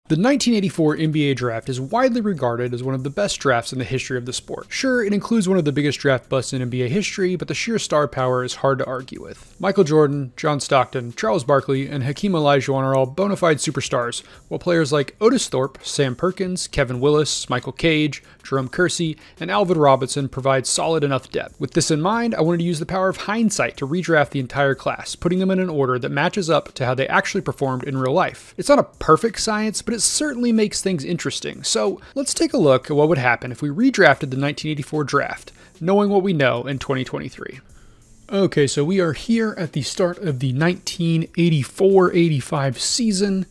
The 1984 NBA draft is widely regarded as one of the best drafts in the history of the sport. Sure, it includes one of the biggest draft busts in NBA history, but the sheer star power is hard to argue with. Michael Jordan, John Stockton, Charles Barkley, and Hakeem Olajuwon are all bona fide superstars, while players like Otis Thorpe, Sam Perkins, Kevin Willis, Michael Cage, Jerome Kersey, and Alvin Robinson provide solid enough depth. With this in mind, I wanted to use the power of hindsight to redraft the entire class, putting them in an order that matches up to how they actually performed in real life. It's not a perfect science, but it certainly makes things interesting. So let's take a look at what would happen if we redrafted the 1984 draft, knowing what we know in 2023. Okay, so we are here at the start of the 1984-85 season,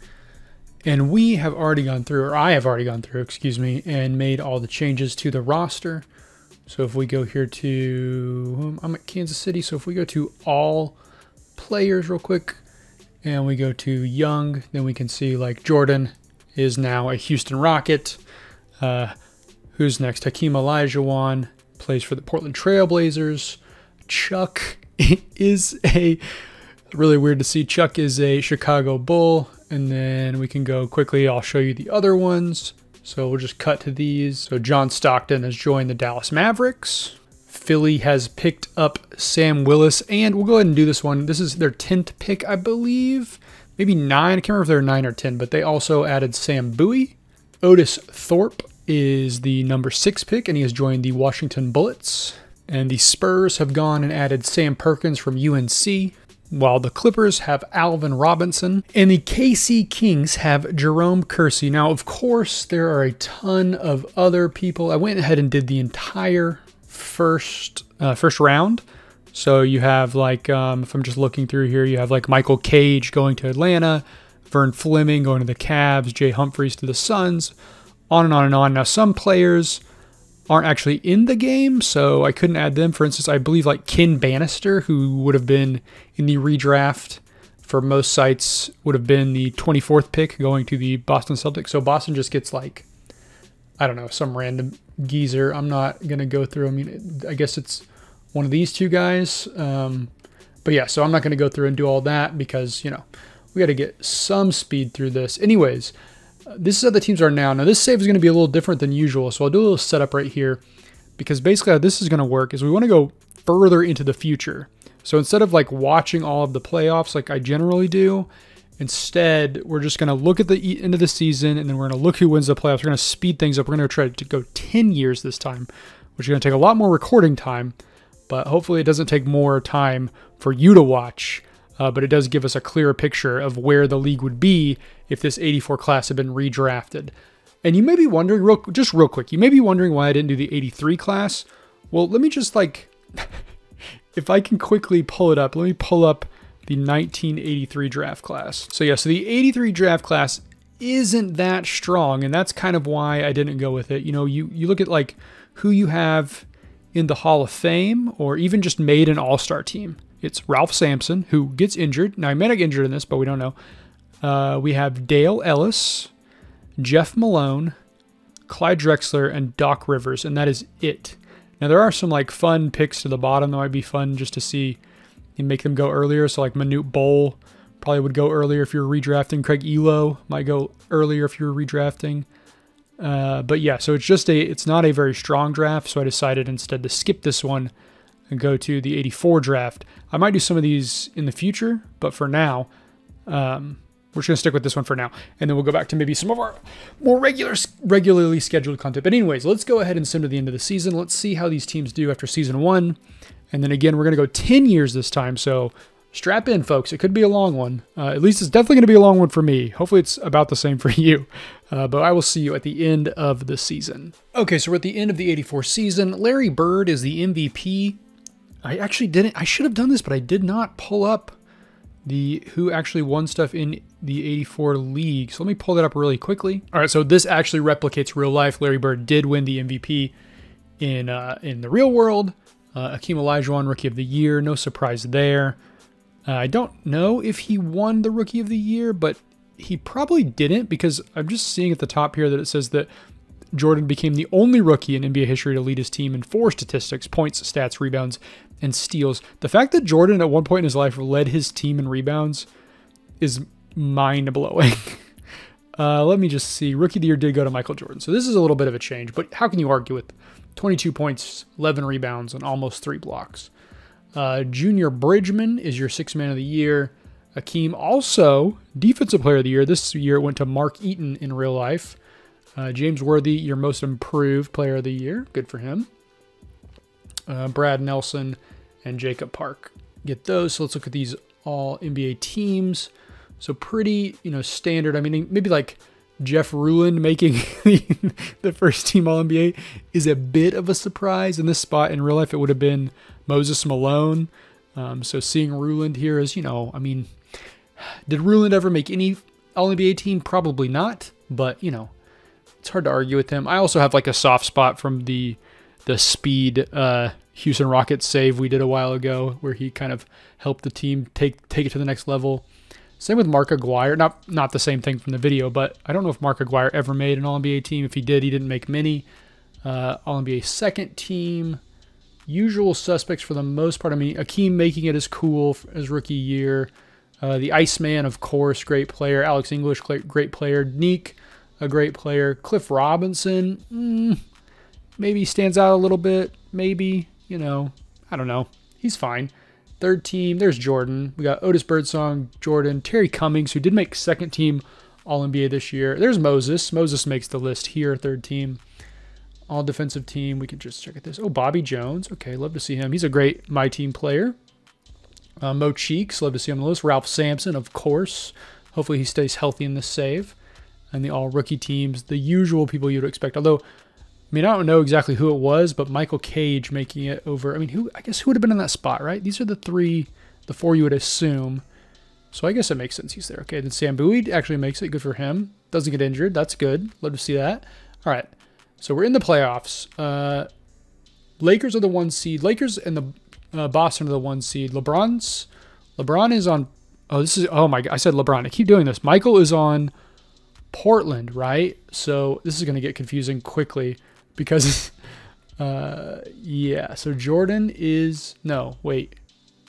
and we have already gone through, or I have already gone through, excuse me, and made all the changes to the roster. So if we go here to, I'm at Kansas City, so if we go to all players real quick, and we go to young, then we can see like Jordan is now a Houston Rocket. Who's next? Hakeem Olajuwon plays for the Portland Trail Blazers. Chuck is really weird to see. Chuck is a Chicago Bull. And then we can go quickly. I'll show you the other ones. So we'll just cut to these. So John Stockton has joined the Dallas Mavericks. Philly has picked up Sam Willis. And we'll go ahead and do this one. This is their 10th pick, I believe. Maybe 9. I can't remember if they're 9 or 10. But they also added Sam Bowie. Otis Thorpe is the number 6 pick. And he has joined the Washington Bullets. And the Spurs have gone and added Sam Perkins from UNC. While the Clippers have Alvin Robinson, and the KC Kings have Jerome Kersey. Now, of course, there are a ton of other people. I went ahead and did the entire first round. So you have like, if I'm just looking through here, you have like Michael Cage going to Atlanta, Vern Fleming going to the Cavs, Jay Humphries to the Suns, on and on and on. Now, some players aren't actually in the game, so I couldn't add them. For instance, I believe like Ken Bannister, who would have been in the redraft for most sites, would have been the 24th pick going to the Boston Celtics. So Boston just gets like, I don't know, some random geezer. I'm not going to go through. I mean, I guess it's one of these two guys. But yeah, so I'm not going to go through and do all that because, you know, we got to get some speed through this. Anyways, this is how the teams are now. Now, this save is going to be a little different than usual, so I'll do a little setup right here because basically how this is going to work is we want to go further into the future. So instead of like watching all of the playoffs like I generally do, instead we're just going to look at the end of the season and then we're going to look who wins the playoffs. We're going to speed things up. We're going to try to go 10 years this time, which is going to take a lot more recording time, but hopefully it doesn't take more time for you to watch. But it does give us a clearer picture of where the league would be if this 84 class had been redrafted. And you may be wondering, real quick, you may be wondering why I didn't do the 83 class. Well, let me just like, if I can quickly pull it up, let me pull up the 1983 draft class. So yeah, so the 83 draft class isn't that strong, and that's kind of why I didn't go with it. You know, you look at like who you have in the Hall of Fame or even just made an all-star team. It's Ralph Sampson, who gets injured. Now, he may not get injured in this, but we don't know. We have Dale Ellis, Jeff Malone, Clyde Drexler, and Doc Rivers, and that is it. Now, there are some like fun picks to the bottom that might be fun just to see and make them go earlier. So, like Manute Bol probably would go earlier if you're redrafting. Craig Elo might go earlier if you're redrafting. But yeah, so it's not a very strong draft, so I decided instead to skip this one and go to the 84 draft. I might do some of these in the future, but for now, we're just going to stick with this one for now. And then we'll go back to maybe some of our more regularly scheduled content. But anyways, let's go ahead and sim to the end of the season. Let's see how these teams do after season 1. And then again, we're going to go 10 years this time. So strap in, folks. It could be a long one. At least it's definitely going to be a long one for me. Hopefully it's about the same for you. But I will see you at the end of the season. Okay, so we're at the end of the 84 season. Larry Bird is the MVP. I should have done this, but I did not pull up who actually won stuff in the 84 league. So let me pull that up really quickly. All right, so this actually replicates real life. Larry Bird did win the MVP in the real world. Hakeem Olajuwon, Rookie of the Year. No surprise there. I don't know if he won the Rookie of the Year, but he probably didn't because I'm just seeing at the top here that it says that Jordan became the only rookie in NBA history to lead his team in 4 statistics: points, stats, rebounds, and steals. The fact that Jordan at one point in his life led his team in rebounds is mind-blowing. Let me just see. Rookie of the Year did go to Michael Jordan. So this is a little bit of a change, but how can you argue with 22 points, 11 rebounds, and almost 3 blocks? Junior Bridgman is your 6th man of the year. Akeem also Defensive Player of the Year. This year it went to Mark Eaton in real life. James Worthy, your Most Improved Player of the Year. Good for him. Brad Nelson and Jacob Park. Get those. So let's look at these all NBA teams. So pretty, standard. I mean, maybe like Jeff Ruland making the first team All-NBA is a bit of a surprise. In this spot in real life, it would have been Moses Malone. So seeing Ruland here is, did Ruland ever make any All-NBA team? Probably not, but, it's hard to argue with him. I also have like a soft spot from the speed Houston Rockets save we did a while ago where he kind of helped the team take it to the next level. Same with Mark Aguirre. Not the same thing from the video, but I don't know if Mark Aguirre ever made an All-NBA team. If he did, he didn't make many. All-NBA second team. Usual suspects for the most part. I mean, Akeem making it is cool as rookie year. The Iceman, of course, great player. Alex English, great player. Neek, a great player. Cliff Robinson, maybe stands out a little bit. Maybe, I don't know. He's fine. Third team, there's Jordan. We got Otis Birdsong, Jordan, Terry Cummings, who did make second team All-NBA this year. There's Moses. Moses makes the list here, third team. All defensive team. We can just check at this. Oh, Bobby Jones. Okay, love to see him. He's a great My Team player. Mo Cheeks. Love to see him on the list. Ralph Sampson, of course. Hopefully he stays healthy in this save. And the all-rookie teams. The usual people you would expect. Although, I don't know exactly who it was, but Michael Cage making it over. Who would have been in that spot, right? These are the four you would assume. So I guess it makes sense he's there. Okay, then Sam Bowie actually makes it. Good for him. Doesn't get injured. That's good. Love to see that. All right. So we're in the playoffs. Lakers are the 1 seed. Lakers and the Boston are the 1 seed. LeBron is on. Oh my God. I said LeBron. I keep doing this. Michael is on Portland, right? So this is going to get confusing quickly because, yeah. So Jordan is, no, wait.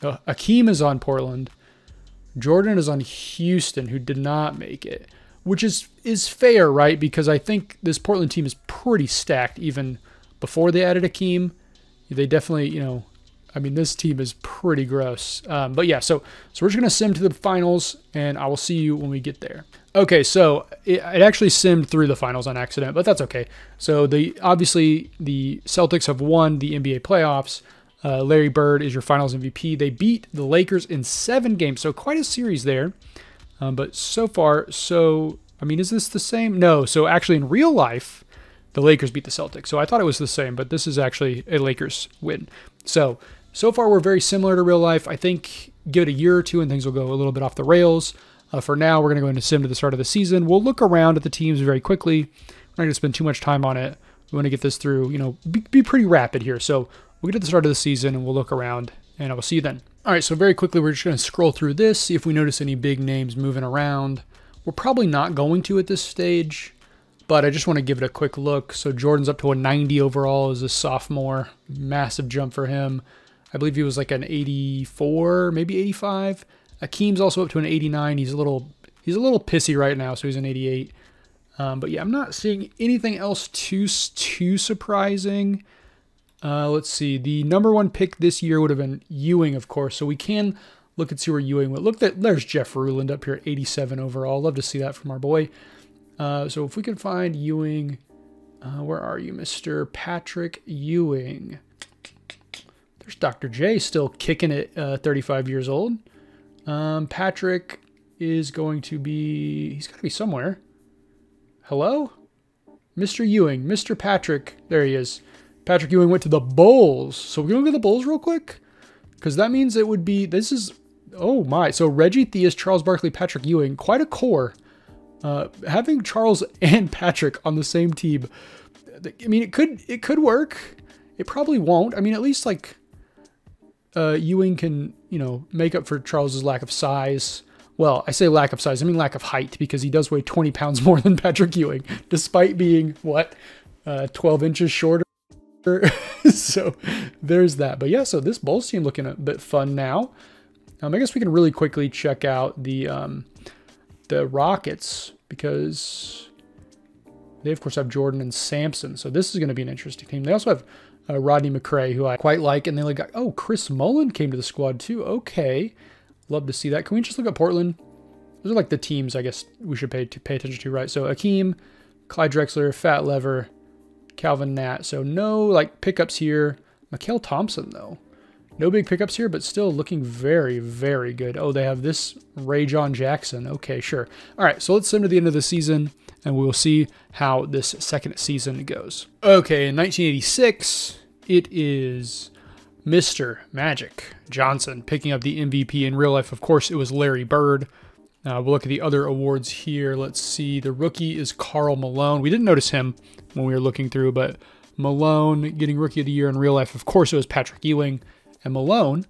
Akeem is on Portland. Jordan is on Houston, who did not make it. Which is fair, right? Because I think this Portland team is pretty stacked even before they added Akeem. They definitely, this team is pretty gross. But yeah, so we're just going to sim to the finals, and I will see you when we get there. Okay, so it actually simmed through the finals on accident, but that's okay. So obviously the Celtics have won the NBA playoffs. Larry Bird is your finals MVP. They beat the Lakers in 7 games, so quite a series there. But so far, is this the same? No. So actually in real life, the Lakers beat the Celtics. So I thought it was the same, but this is actually a Lakers win. So far we're very similar to real life. I think give it a year or two and things will go a little bit off the rails. For now, we're going to go into sim to the start of the season. We'll look around at the teams very quickly. We're not going to spend too much time on it. We want to get this through, be pretty rapid here. So we'll get to the start of the season and we'll look around and I will see you then. All right, so very quickly, we're just going to scroll through this, see if we notice any big names moving around. We're probably not going to at this stage, but I just want to give it a quick look. So Jordan's up to a 90 overall as a sophomore. Massive jump for him. I believe he was like an 84, maybe 85. Akeem's also up to an 89. He's a little pissy right now, so he's an 88. But yeah, I'm not seeing anything else too surprising. Let's see. The number 1 pick this year would have been Ewing, of course. So we can look and see where Ewing went. There's Jeff Ruland up here at 87 overall. Love to see that from our boy. So if we can find Ewing, where are you, Mr. Patrick Ewing? There's Dr. J still kicking it, 35 years old. Patrick is going to be, he's got to be somewhere. Hello? Mr. Ewing, Mr. Patrick, there he is. Patrick Ewing went to the Bulls. So we're going to go to the Bulls real quick? Because that means it would be, oh my. So Reggie Theus, Charles Barkley, Patrick Ewing, quite a core. Having Charles and Patrick on the same team, it could work. It probably won't. At least like Ewing can, make up for Charles's lack of size. Well, I say lack of size, I mean lack of height, because he does weigh 20 pounds more than Patrick Ewing, despite being, 12 inches shorter. So there's that. But yeah, so this Bulls team looking a bit fun now. I guess we can really quickly check out the Rockets. because they, of course, have Jordan and Sampson. So this is going to be an interesting team. They also have Rodney McRae, who I quite like. And they got, oh, Chris Mullen came to the squad too. Okay. Love to see that. Can we just look at Portland? Those are like the teams I guess we should pay attention to, right? So Akeem, Clyde Drexler, Fat Lever, Calvin Nat. So no like pickups here. Mikael Thompson, though. No big pickups here, but still looking very, very good. Oh, they have this Ray John Jackson. Okay, sure. All right, so let's send to the end of the season, and we will see how this second season goes. Okay, in 1986, it is Mr. Magic Johnson picking up the MVP. In real life, of course, it was Larry Bird. We'll look at the other awards here. Let's see. The rookie is Karl Malone. We didn't notice him when we were looking through, but Malone getting Rookie of the Year. In real life, of course, it was Patrick Ewing. And Malone,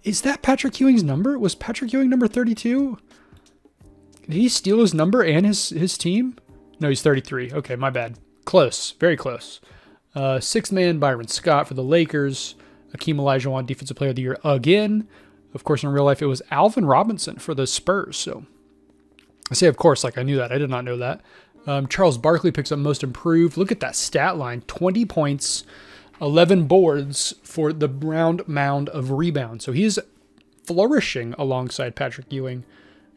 is that Patrick Ewing's number? Was Patrick Ewing number 32? Did he steal his number and his team? No, he's 33. Okay, my bad. Close. Very close. Sixth man, Byron Scott for the Lakers. Akeem Olajuwon, Defensive Player of the Year again. Of course, in real life, it was Alvin Robinson for the Spurs. So I say, of course, like I knew that. I did not know that. Charles Barkley picks up Most Improved. Look at that stat line. 20 points, 11 boards for the round mound of rebounds. So he's flourishing alongside Patrick Ewing.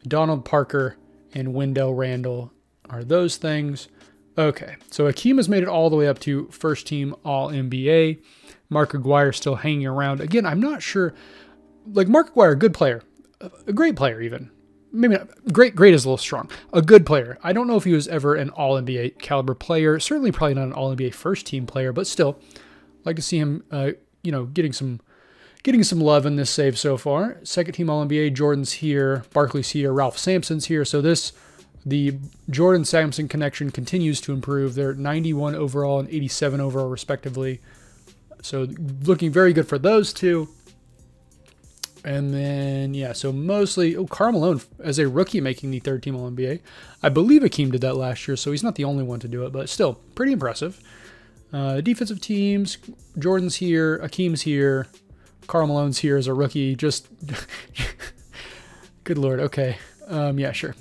Donald Parker and Wendell Randall are those things. Okay, so Akeem has made it all the way up to first team All-NBA. Mark Aguirre still hanging around. Again, I'm not sure. Like Mark Aguirre, a good player. A great player even. Maybe not. Great is a little strong. A good player. I don't know if he was ever an All-NBA caliber player. Certainly probably not an All-NBA first team player, but still. Like to see him, getting some love in this save so far. Second team All-NBA, Jordan's here, Barkley's here, Ralph Sampson's here. So the Jordan-Sampson connection continues to improve. They're 91 overall and 87 overall respectively. So looking very good for those two. And then, yeah, so mostly, Karl Malone as a rookie making the third team All-NBA. I believe Akeem did that last year, so he's not the only one to do it, but still pretty impressive. Defensive teams, Jordan's here, Akeem's here, Karl Malone's here as a rookie. Just, good Lord. Okay. Yeah, sure.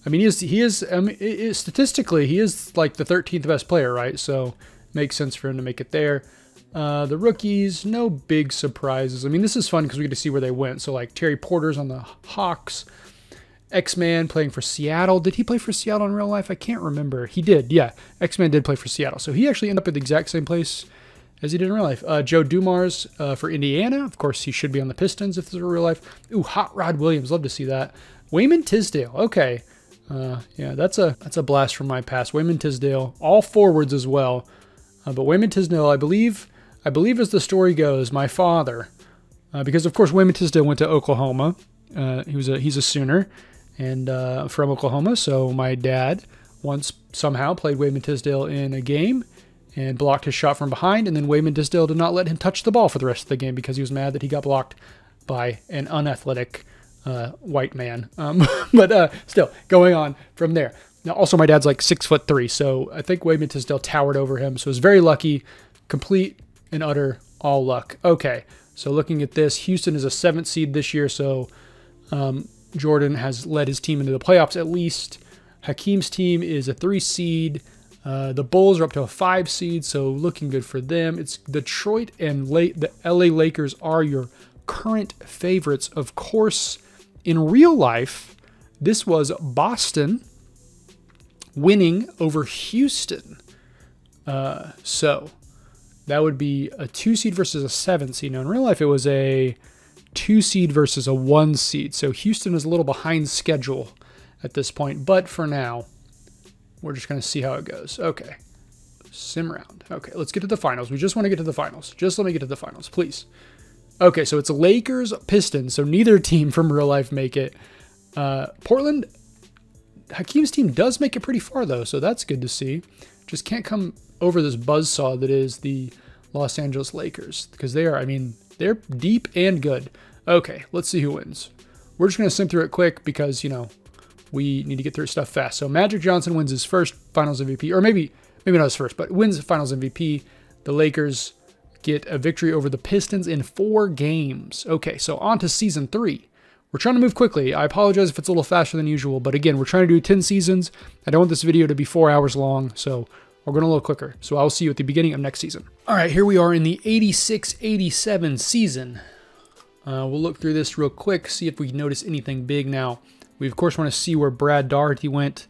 I mean, statistically, he is like the 13th best player, right? So makes sense for him to make it there. The rookies, no big surprises. I mean, this is fun because we get to see where they went. So like Terry Porter's on the Hawks. X-Man playing for Seattle. Did he play for Seattle in real life? I can't remember. He did, yeah. X-Man did play for Seattle. So he actually ended up at the exact same place as he did in real life. Joe Dumars for Indiana. Of course, he should be on the Pistons if this is real life. Ooh, Hot Rod Williams. Love to see that. Wayman Tisdale. Okay. Yeah, that's a blast from my past. Wayman Tisdale. All forwards as well. But Wayman Tisdale, I believe as the story goes, my father, because of course Wayman Tisdale went to Oklahoma. He's a Sooner. And from Oklahoma, so my dad once somehow played Wayman Tisdale in a game and blocked his shot from behind, and then Wayman Tisdale did not let him touch the ball for the rest of the game because he was mad that he got blocked by an unathletic white man. But still, going on from there. Now, also my dad's like 6'3", so I think Wayman Tisdale towered over him, so it was very lucky, complete and utter all luck. Okay, so looking at this, Houston is a 7th seed this year, so Jordan has led his team into the playoffs at least. Hakeem's team is a 3 seed. The Bulls are up to a 5 seed, so looking good for them. It's Detroit and the LA Lakers are your current favorites. Of course, in real life, this was Boston winning over Houston. So that would be a 2 seed versus a 7 seed. Now, in real life, it was a 2 seed versus a 1 seed. So Houston is a little behind schedule at this point. But for now, we're just going to see how it goes. Okay. Sim round. Okay, let's get to the finals. We just want to get to the finals. Just let me get to the finals, please. Okay, so it's Lakers, Pistons. So neither team from real life make it. Portland, Hakeem's team does make it pretty far, though. So that's good to see. Just can't come over this buzzsaw that is the Los Angeles Lakers. Because they are, I mean, they're deep and good. Okay, let's see who wins. We're just going to sim through it quick because, you know, we need to get through stuff fast. So Magic Johnson wins his first Finals MVP, or maybe not his first, but wins the Finals MVP. The Lakers get a victory over the Pistons in 4 games. Okay, so on to Season 3, we're trying to move quickly. I apologize if it's a little faster than usual, but again, we're trying to do 10 seasons. I don't want this video to be 4 hours long, so we're going a little quicker. So I'll see you at the beginning of next season. All right, here we are in the 86-87 season. We'll look through this real quick, see if we notice anything big now. We, of course, want to see where Brad Daugherty went.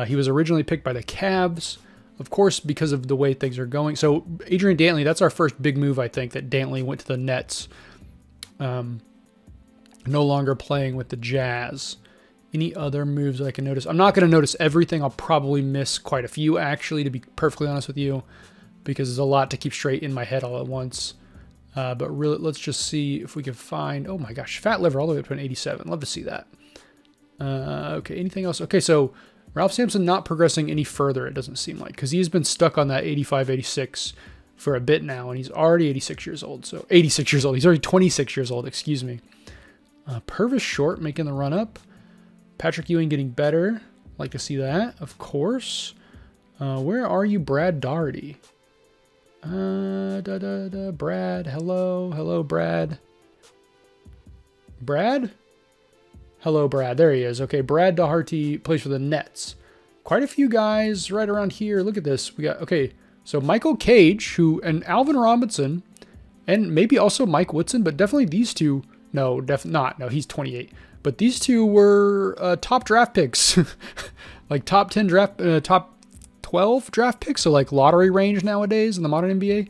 He was originally picked by the Cavs, of course, because of the way things are going. So Adrian Dantley, that's our first big move, I think, that Dantley went to the Nets. No longer playing with the Jazz. Any other moves I can notice? I'm not going to notice everything. I'll probably miss quite a few, actually, to be perfectly honest with you, because there's a lot to keep straight in my head all at once. But really, let's just see if we can find... Oh my gosh, Fat Liver all the way up to an 87. Love to see that. Okay, anything else? Okay, so Ralph Sampson not progressing any further, it doesn't seem like, because he's been stuck on that 85, 86 for a bit now, and he's already 86 years old. So 86 years old. He's already 26 years old, excuse me. Purvis Short making the run up. Patrick Ewing getting better. Like to see that, of course. Where are you, Brad Daugherty? Brad, hello, Brad. Brad? Hello, Brad. There he is. Okay, Brad Daugherty plays for the Nets. Quite a few guys right around here. Look at this. We got, okay, so Michael Cage, and Alvin Robinson, and maybe also Mike Woodson, but definitely these two. No, definitely not. No, he's 28. But these two were top draft picks. Like top 10 draft, top 12 draft picks. So like lottery range nowadays in the modern NBA.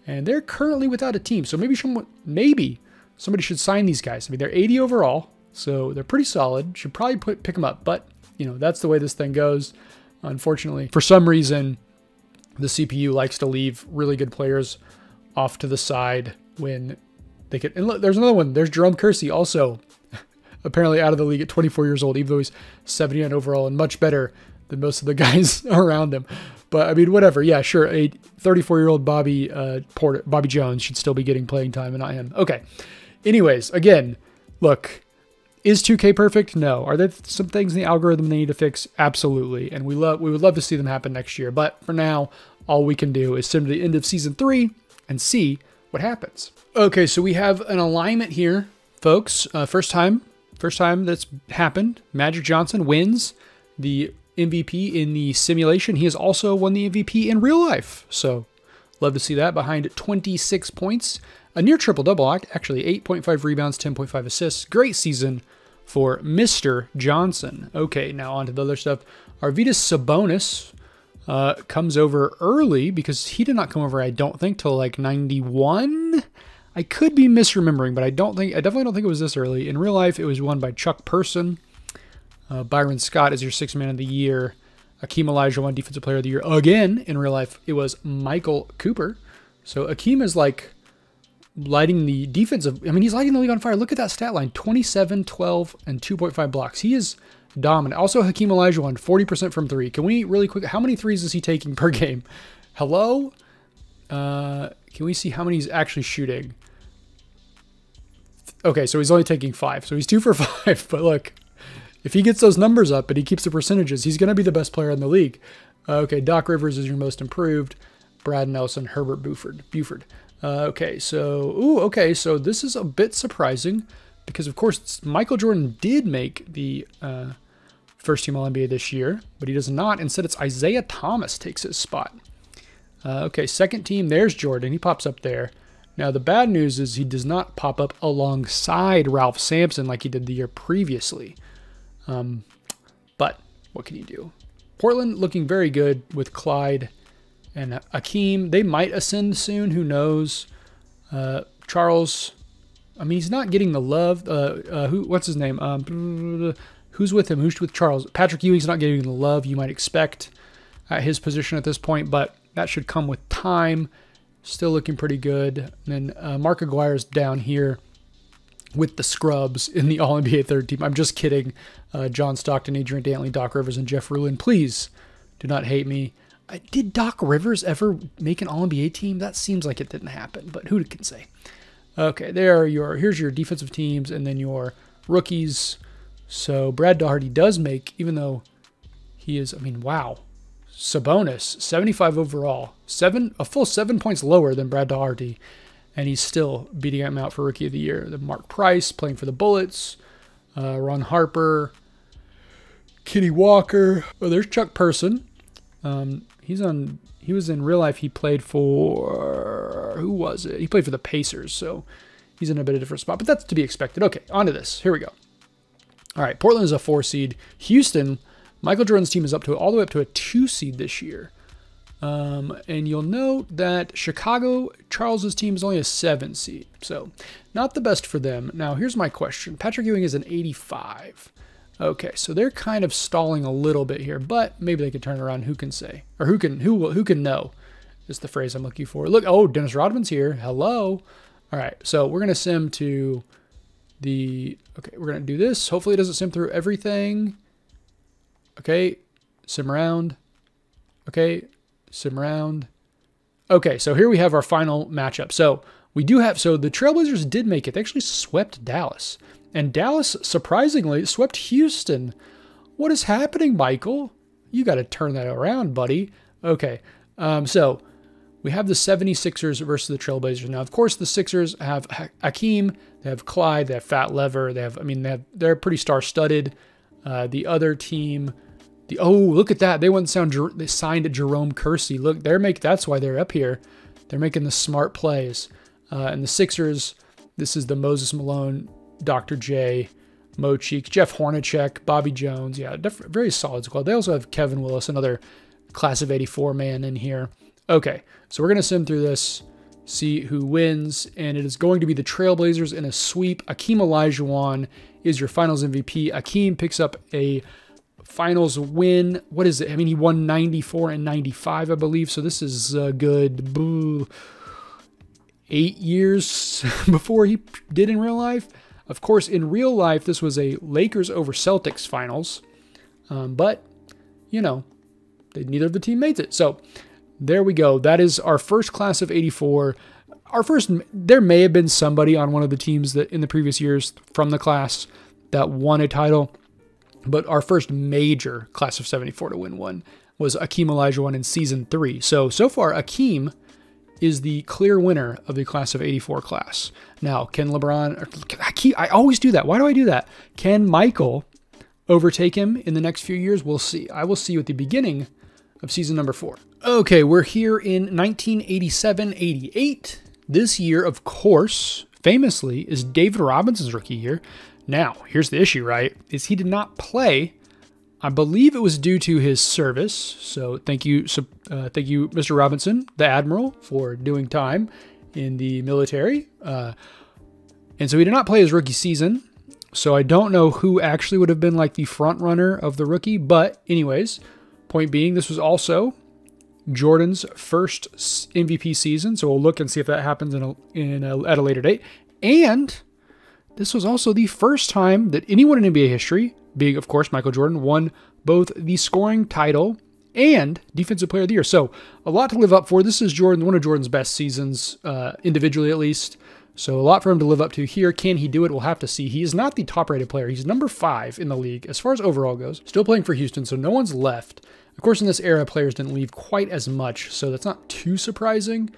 And they're currently without a team. So maybe somebody should sign these guys. I mean, they're 80 overall. So they're pretty solid. Should probably pick them up. But, you know, that's the way this thing goes. Unfortunately, for some reason, the CPU likes to leave really good players off to the side when they could. And look, there's another one. There's Jerome Kersey, also apparently out of the league at 24 years old, even though he's 79 overall and much better than most of the guys around him. But I mean, whatever. Yeah, sure. A 34-year-old Bobby Jones should still be getting playing time, and not him. Okay. Anyways, again, look, is 2K perfect? No. Are there some things in the algorithm they need to fix? Absolutely. And we would love to see them happen next year. But for now, all we can do is send to the end of season 3 and see what happens. Okay, so we have an alignment here, folks. First time that's happened. Magic Johnson wins the MVP in the simulation. He has also won the MVP in real life. So love to see that, behind 26 points. A near triple-double, actually 8.5 rebounds, 10.5 assists. Great season for Mr. Johnson. Okay, now on to the other stuff. Arvydas Sabonis comes over early because he did not come over, I don't think, till like 91. I could be misremembering, but I definitely don't think it was this early. In real life, it was won by Chuck Person. Byron Scott is your 6th man of the year. Akeem Olajuwon won Defensive Player of the Year again. In real life, it was Michael Cooper. So Akeem is like lighting the defensive. I mean, he's lighting the league on fire. Look at that stat line: 27, 12, and 2.5 blocks. He is dominant. Also, Hakeem Olajuwon, 40% from 3. Can we really quick? How many threes is he taking per game? Hello. Can we see how many he's actually shooting? Okay, so he's only taking 5. So he's 2 for 5. But look, if he gets those numbers up and he keeps the percentages, he's going to be the best player in the league. Okay, Doc Rivers is your most improved. Brad Nelson, Herbert Buford. Okay, so this is a bit surprising because, of course, Michael Jordan did make the first team All-NBA this year, but he does not. Instead, it's Isaiah Thomas takes his spot. Okay, second team, there's Jordan. He pops up there. Now, the bad news is he does not pop up alongside Ralph Sampson like he did the year previously. But what can you do? Portland looking very good with Clyde and Akeem. They might ascend soon. Who knows? Charles, I mean, he's not getting the love. What's his name? Who's with him? Who's with Charles? Patrick Ewing's not getting the love you might expect at his position at this point, but that should come with time. Still looking pretty good. And then Mark Aguirre's down here with the scrubs in the All-NBA third team. I'm just kidding. John Stockton, Adrian Dantley, Doc Rivers, and Jeff Rulin. Please do not hate me. Did Doc Rivers ever make an All-NBA team? That seems like it didn't happen, but who can say? Okay, here's your defensive teams and then your rookies. So Brad Daugherty does make, even though he is, I mean, wow. Sabonis, 75 overall, a full 7 points lower than Brad Daugherty, and he's still beating him out for Rookie of the Year. The Mark Price playing for the Bullets, Ron Harper, Kenny Walker. Oh, there's Chuck Person. He was in real life. He played for, who was it? He played for the Pacers. So he's in a bit of a different spot, but that's to be expected. Okay, on to this. Here we go. All right, Portland is a 4 seed. Houston, Michael Jordan's team is all the way up to a 2 seed this year. And you'll note that Chicago, Charles's team is only a 7 seed. So not the best for them. Now, here's my question. Patrick Ewing is an 85. Okay, so they're kind of stalling a little bit here, but maybe they could turn around. Who can say? Or who can know is the phrase I'm looking for. Look, oh, Dennis Rodman's here. Hello. All right, so we're going to sim to the, okay, we're going to do this. Hopefully it doesn't sim through everything. Okay, sim around. Okay, sim around. Okay, so here we have our final matchup. So we do have, so the Trailblazers did make it. They actually swept Dallas. And Dallas, surprisingly, swept Houston. What is happening, Michael? You got to turn that around, buddy. Okay, so we have the 76ers versus the Trailblazers. Now, of course, the Sixers have Hakeem, they have Clyde, they have Fat Lever, they're pretty star-studded. The other team, oh, look at that. They signed Jerome Kersey. Look, that's why they're up here. They're making the smart plays. And the Sixers, this is the Moses Malone, Dr. J, Mo Cheek, Jeff Hornacek, Bobby Jones. Yeah, very solid squad. They also have Kevin Willis, another class of 84 man in here. Okay, so we're going to sim through this, see who wins, and it is going to be the Trailblazers in a sweep. Akeem Olajuwon is your finals MVP. Akeem picks up a finals win. What is it? I mean, he won 94 and 95, I believe, so this is good. Boo. 8 years before he did in real life. Of course, in real life, this was a Lakers over Celtics finals, but, you know, neither of the team made it. So there we go. That is our first class of 84. There may have been somebody on one of the teams that in the previous years from the class that won a title, but our first major class of 74 to win one was Akeem Olajuwon in season 3. So far, Akeem is the clear winner of the class of 84 class. Now, can LeBron, I always do that. Why do I do that? Can Michael overtake him in the next few years? We'll see. I will see you at the beginning of season number 4. Okay, we're here in 1987-88. This year, of course, famously, is David Robinson's rookie year. Now, here's the issue, right? Is he did not play. I believe it was due to his service. So thank you, Mr. Robinson, the Admiral, for doing time in the military. And so he did not play his rookie season. So I don't know who actually would have been like the front runner of the rookie. But anyways, point being, this was also Jordan's first MVP season. So we'll look and see if that happens at a later date. And this was also the first time that anyone in NBA history, being, of course, Michael Jordan, won both the scoring title and Defensive Player of the Year. So a lot to live up for. This is one of Jordan's best seasons, individually at least. So a lot for him to live up to here. Can he do it? We'll have to see. He is not the top-rated player. He's number 5 in the league as far as overall goes. Still playing for Houston, so no one's left. Of course, in this era, players didn't leave quite as much, so that's not too surprising.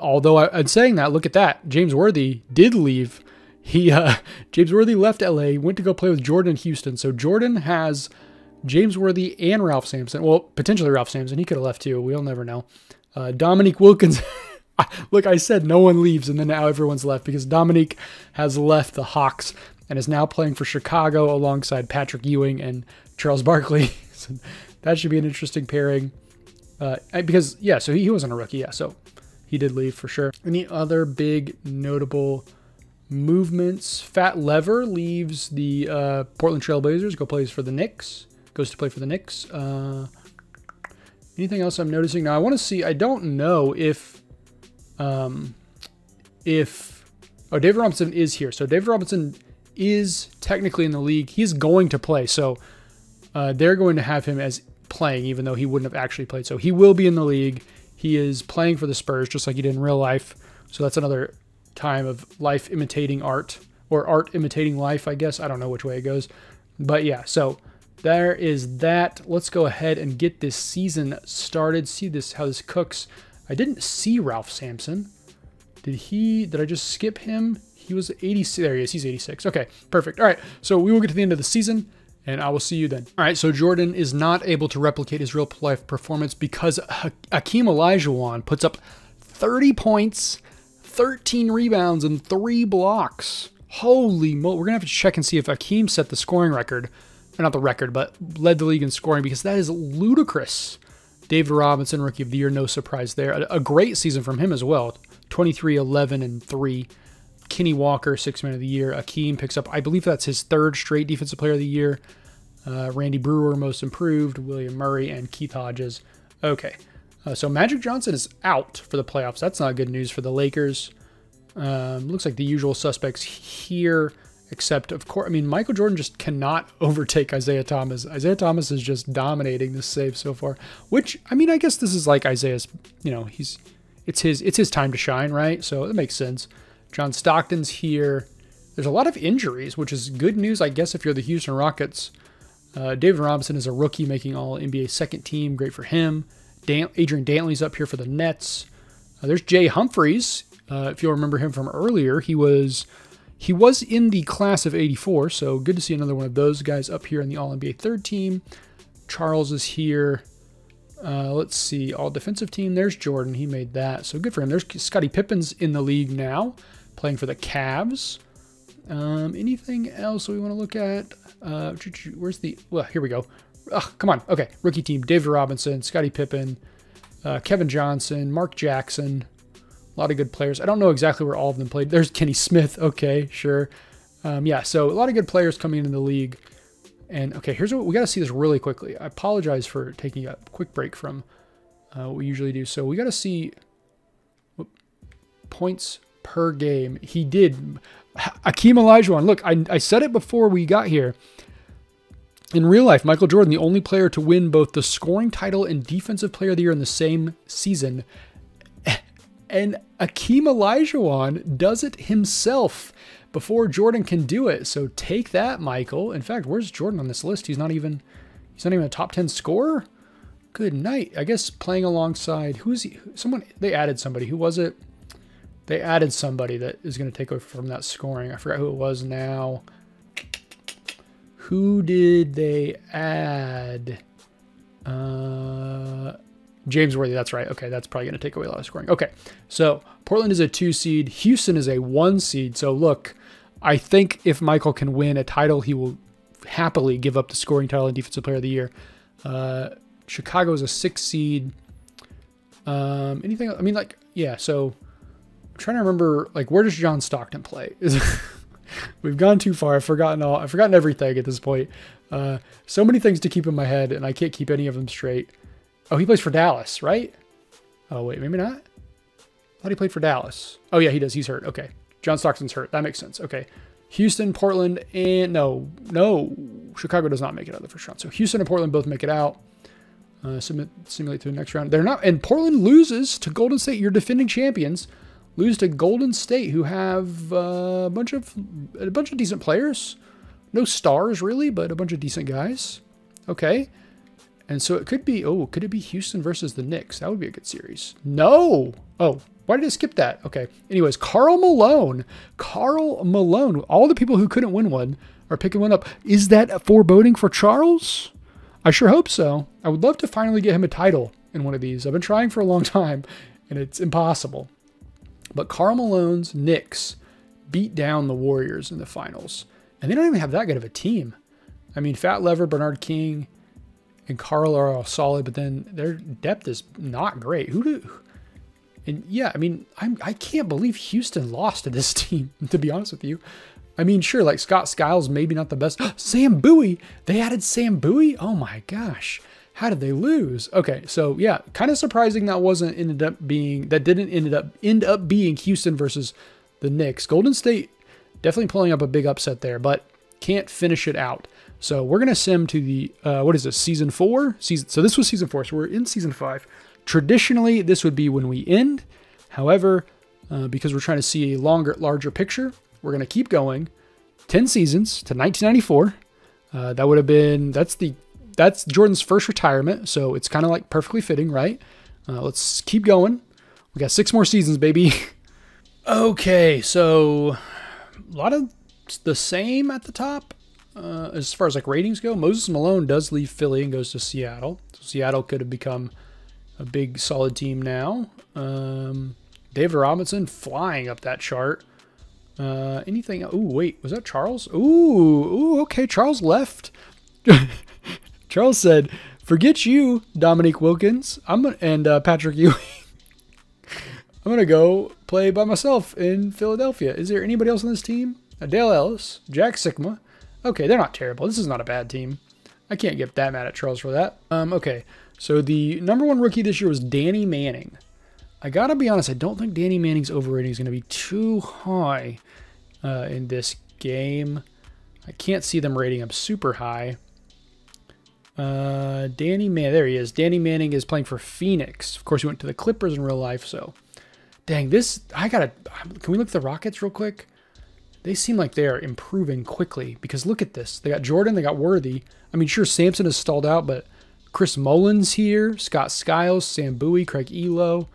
Although I'm saying that, look at that. James Worthy did leave. James Worthy left LA, went to go play with Jordan in Houston. So Jordan has James Worthy and Ralph Sampson. Well, potentially Ralph Sampson. He could have left too. We'll never know. Dominique Wilkins. Look, I said no one leaves, and then now everyone's left because Dominique has left the Hawks and is now playing for Chicago alongside Patrick Ewing and Charles Barkley. So that should be an interesting pairing. Because, yeah, so he wasn't a rookie. Yeah, so he did leave for sure. Any other big notable movements? Fat Lever leaves the Portland Trailblazers, goes to play for the Knicks. Anything else I'm noticing? Now, I want to see, I don't know if David Robinson is here. So David Robinson is technically in the league. He's going to play. So they're going to have him as playing, even though he wouldn't have actually played. So he will be in the league. He is playing for the Spurs, just like he did in real life. So that's another time of life imitating art, or art imitating life, I guess. I don't know which way it goes. But yeah, so there is that. Let's go ahead and get this season started. See how this cooks. I didn't see Ralph Sampson. Did I just skip him? He was 86. There he is. He's 86. Okay, perfect. All right, so we will get to the end of the season, and I will see you then. All right, so Jordan is not able to replicate his real-life performance because Hakeem Olajuwon puts up 30 points, 13 rebounds, and 3 blocks. Holy moly. We're going to have to check and see if Hakeem set the scoring record. Or not the record, but led the league in scoring, because that is ludicrous. David Robinson, Rookie of the Year, no surprise there. A great season from him as well. 23, 11, and 3. Kenny Walker, 6th Man of the Year. Hakeem picks up, I believe that's his 3rd straight Defensive Player of the Year. Randy Brewer, Most Improved. William Murray, and Keith Hodges. Okay. So Magic Johnson is out for the playoffs. That's not good news for the Lakers. Looks like the usual suspects here, except, of course, I mean, Michael Jordan just cannot overtake Isaiah Thomas. Isaiah Thomas is just dominating this save so far, which, I mean, I guess this is like Isaiah's, you know, it's his time to shine, right? So it makes sense. John Stockton's here. There's a lot of injuries, which is good news, I guess, if you're the Houston Rockets. David Robinson is a rookie making all NBA second team. Great for him. Adrian Dantley's up here for the Nets. There's Jay Humphries. If you'll remember him from earlier, he was in the class of 84, so good to see another one of those guys up here in the All-NBA third team. Charles is here. Let's see, all defensive team. There's Jordan. He made that, so good for him. There's Scottie Pippen's in the league now, playing for the Cavs. Anything else we want to look at? Where's the... Well, here we go. Come on. Okay, rookie team. David Robinson, Scottie Pippen, Kevin Johnson, Mark Jackson. A lot of good players. I don't know exactly where all of them played. There's Kenny Smith. Okay, sure. Yeah, so a lot of good players coming into the league. And, okay, here's what... We got to see this really quickly. I apologize for taking a quick break from what we usually do. So we got to see points per game. He did. Hakeem Olajuwon. Look, I said it before we got here. In real life, Michael Jordan, the only player to win both the scoring title and Defensive Player of the Year in the same season. And Hakeem Olajuwon does it himself before Jordan can do it. So take that, Michael. In fact, where's Jordan on this list? He's not even a top 10 scorer. Good night. I guess playing alongside, who's he? They added somebody. Who was it? They added somebody that is going to take over from that scoring. I forgot who it was now. Who did they add? James Worthy, that's right. Okay, that's probably going to take away a lot of scoring. Okay, so Portland is a 2 seed. Houston is a 1 seed. So look, I think if Michael can win a title, he will happily give up the scoring title and Defensive Player of the Year. Chicago is a 6 seed. Anything? I mean, like, yeah. So I'm trying to remember, like, where does John Stockton play? We've gone too far. I've forgotten everything at this point. So many things to keep in my head, and I can't keep any of them straight. Oh, he plays for Dallas, right? Oh, wait, maybe not. I thought he played for Dallas. Oh, yeah, he does. He's hurt. Okay. John Stockton's hurt. That makes sense. Okay. Houston, Portland, and no. Chicago does not make it out of the first round. So Houston and Portland both make it out. Simulate to the next round. They're not, and Portland loses to Golden State. Your defending champions lose to Golden State, who have a bunch of decent players. No stars, really, but a bunch of decent guys. Okay. And so it could be, could it be Houston versus the Knicks? That would be a good series. No. Oh, why did I skip that? Okay. Anyways, Karl Malone. All the people who couldn't win one are picking one up. Is that foreboding for Charles? I sure hope so. I would love to finally get him a title in one of these. I've been trying for a long time, and it's impossible. But Karl Malone's Knicks beat down the Warriors in the finals. And they don't even have that good of a team. I mean, Fat Lever, Bernard King, and Karl are all solid, but then their depth is not great. And yeah, I mean, I can't believe Houston lost to this team, to be honest with you. I mean, sure, like Scott Skiles, maybe not the best. Sam Bowie, they added Sam Bowie? Oh my gosh. How did they lose? Okay, so yeah, kind of surprising that didn't end up being Houston versus the Knicks. Golden State definitely pulling up a big upset there, but can't finish it out. So we're going to sim to the, what is this, season 4? So this was season 4, so we're in season 5. Traditionally, this would be when we end. However, because we're trying to see a larger picture, we're going to keep going 10 seasons to 1994. That would have been, that's Jordan's first retirement, so it's kind of like perfectly fitting, right? Let's keep going. We got 6 more seasons, baby. Okay, so a lot of the same at the top as far as like ratings go. Moses Malone does leave Philly and goes to Seattle. So Seattle could have become a big solid team now. David Robinson flying up that chart. Anything? Ooh, wait, was that Charles? Ooh, okay, Charles left. Charles said, "Forget you, Dominique Wilkins. And Patrick Ewing. I'm gonna go play by myself in Philadelphia." Is there anybody else on this team? Dale Ellis, Jack Sikma. Okay, they're not terrible. This is not a bad team. I can't get that mad at Charles for that. Okay, so the #1 rookie this year was Danny Manning. I gotta be honest, I don't think Danny Manning's overrating is gonna be too high in this game. I can't see them rating him super high. Danny Manning, there he is. Danny Manning is playing for Phoenix. Of course, he went to the Clippers in real life, so. Dang, this, can we look at the Rockets real quick? They seem like they are improving quickly because look at this. They got Jordan, they got Worthy. I mean, sure, Sampson has stalled out, but Chris Mullins here, Scott Skiles, Sam Bowie, Craig Elo.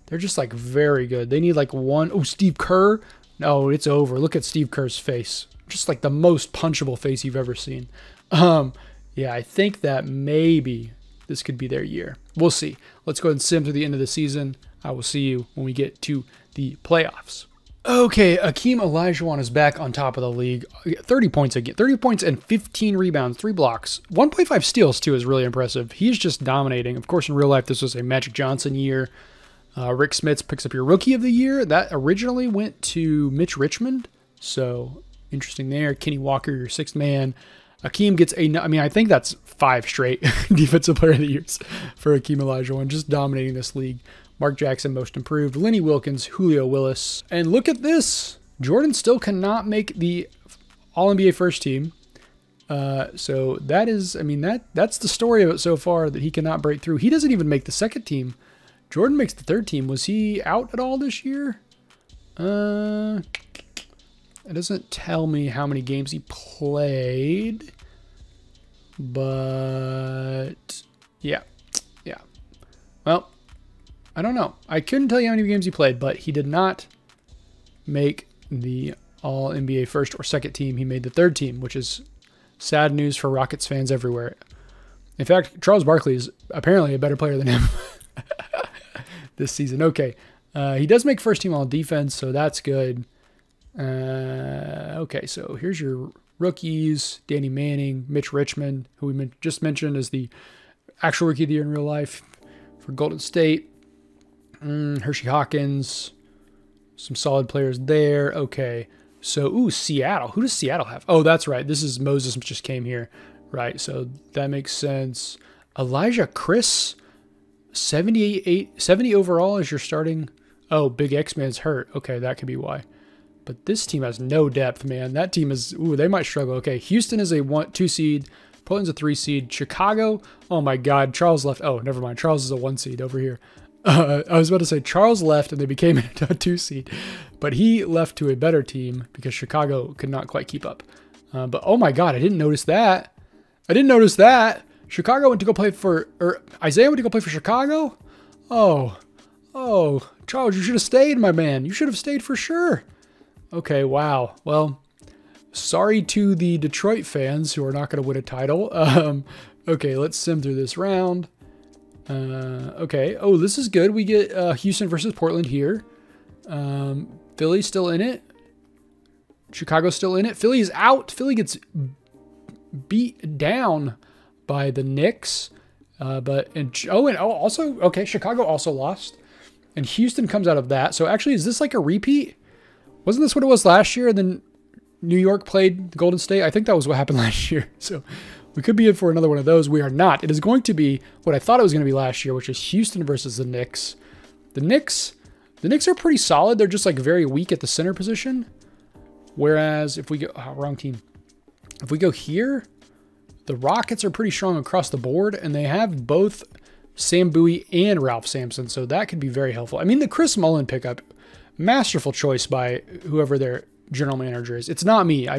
They're just like very good. They need like one. Oh, Steve Kerr. No, it's over. Look at Steve Kerr's face. Just like the most punchable face you've ever seen. Yeah, I think that maybe this could be their year. We'll see. Let's go ahead and sim to the end of the season. I will see you when we get to the playoffs. Okay, Akeem Olajuwon is back on top of the league. 30 points again. 30 points and 15 rebounds, 3 blocks. 1.5 steals, too, is really impressive. He's just dominating. Of course, in real life, this was a Magic Johnson year. Rick Smits picks up your Rookie of the Year. That originally went to Mitch Richmond, so interesting there. Kenny Walker, your 6th man. Akeem gets I think that's 5 straight Defensive Player of the Years for Akeem Olajuwon, just dominating this league. Mark Jackson, Most Improved. Lenny Wilkins, Julio Willis. And look at this. Jordan still cannot make the All-NBA first team. So that is, that's the story of it so far, that he cannot break through. He doesn't even make the second team. Jordan makes the third team. Was he out at all this year? It doesn't tell me how many games he played. But yeah. Well, I don't know. I couldn't tell you how many games he played, but he did not make the All-NBA first or second team. He made the third team, which is sad news for Rockets fans everywhere. In fact, Charles Barkley is apparently a better player than him this season. Okay. He does make first team all defense, so that's good. Okay, so here's your rookies. Danny Manning, Mitch Richmond, who we just mentioned as the actual Rookie of the Year in real life for Golden State. Hershey Hawkins, some solid players there. Okay, so, Seattle. Who does Seattle have? Oh, that's right. This is Moses just came here. Right, so that makes sense. Elijah Chris, 70 overall as your starting. Oh, Big X-Man's hurt. Okay, that could be why. But this team has no depth, man. That team is, they might struggle. Okay, Houston is a 2 seed. Portland's a 3 seed. Chicago, oh my God, Charles left. Oh, never mind. Charles is a 1 seed over here. I was about to say Charles left and they became a 2 seed. But he left to a better team because Chicago could not quite keep up. But oh my God, I didn't notice that. Chicago went to go play for, or Isaiah went to go play for Chicago? Oh, Charles, you should have stayed, my man. You should have stayed for sure. Okay, wow. Well, sorry to the Detroit fans who are not going to win a title. Okay, let's sim through this round. Okay. Oh, this is good. We get Houston versus Portland here. Philly's still in it. Chicago's still in it. Philly is out. Philly gets beat down by the Knicks. Also, okay, Chicago also lost. And Houston comes out of that. So actually, is this like a repeat? Wasn't this what it was last year? And then New York played Golden State? I think that was what happened last year. So we could be in for another one of those. We are not. It is going to be what I thought it was going to be last year, which is Houston versus the Knicks. The Knicks are pretty solid. They're just like very weak at the center position. Whereas if we go, wrong team. If we go here, the Rockets are pretty strong across the board, and they have both Sam Bowie and Ralph Sampson, so that could be very helpful. I mean, the Chris Mullin pickup, masterful choice by whoever their general manager is. It's not me.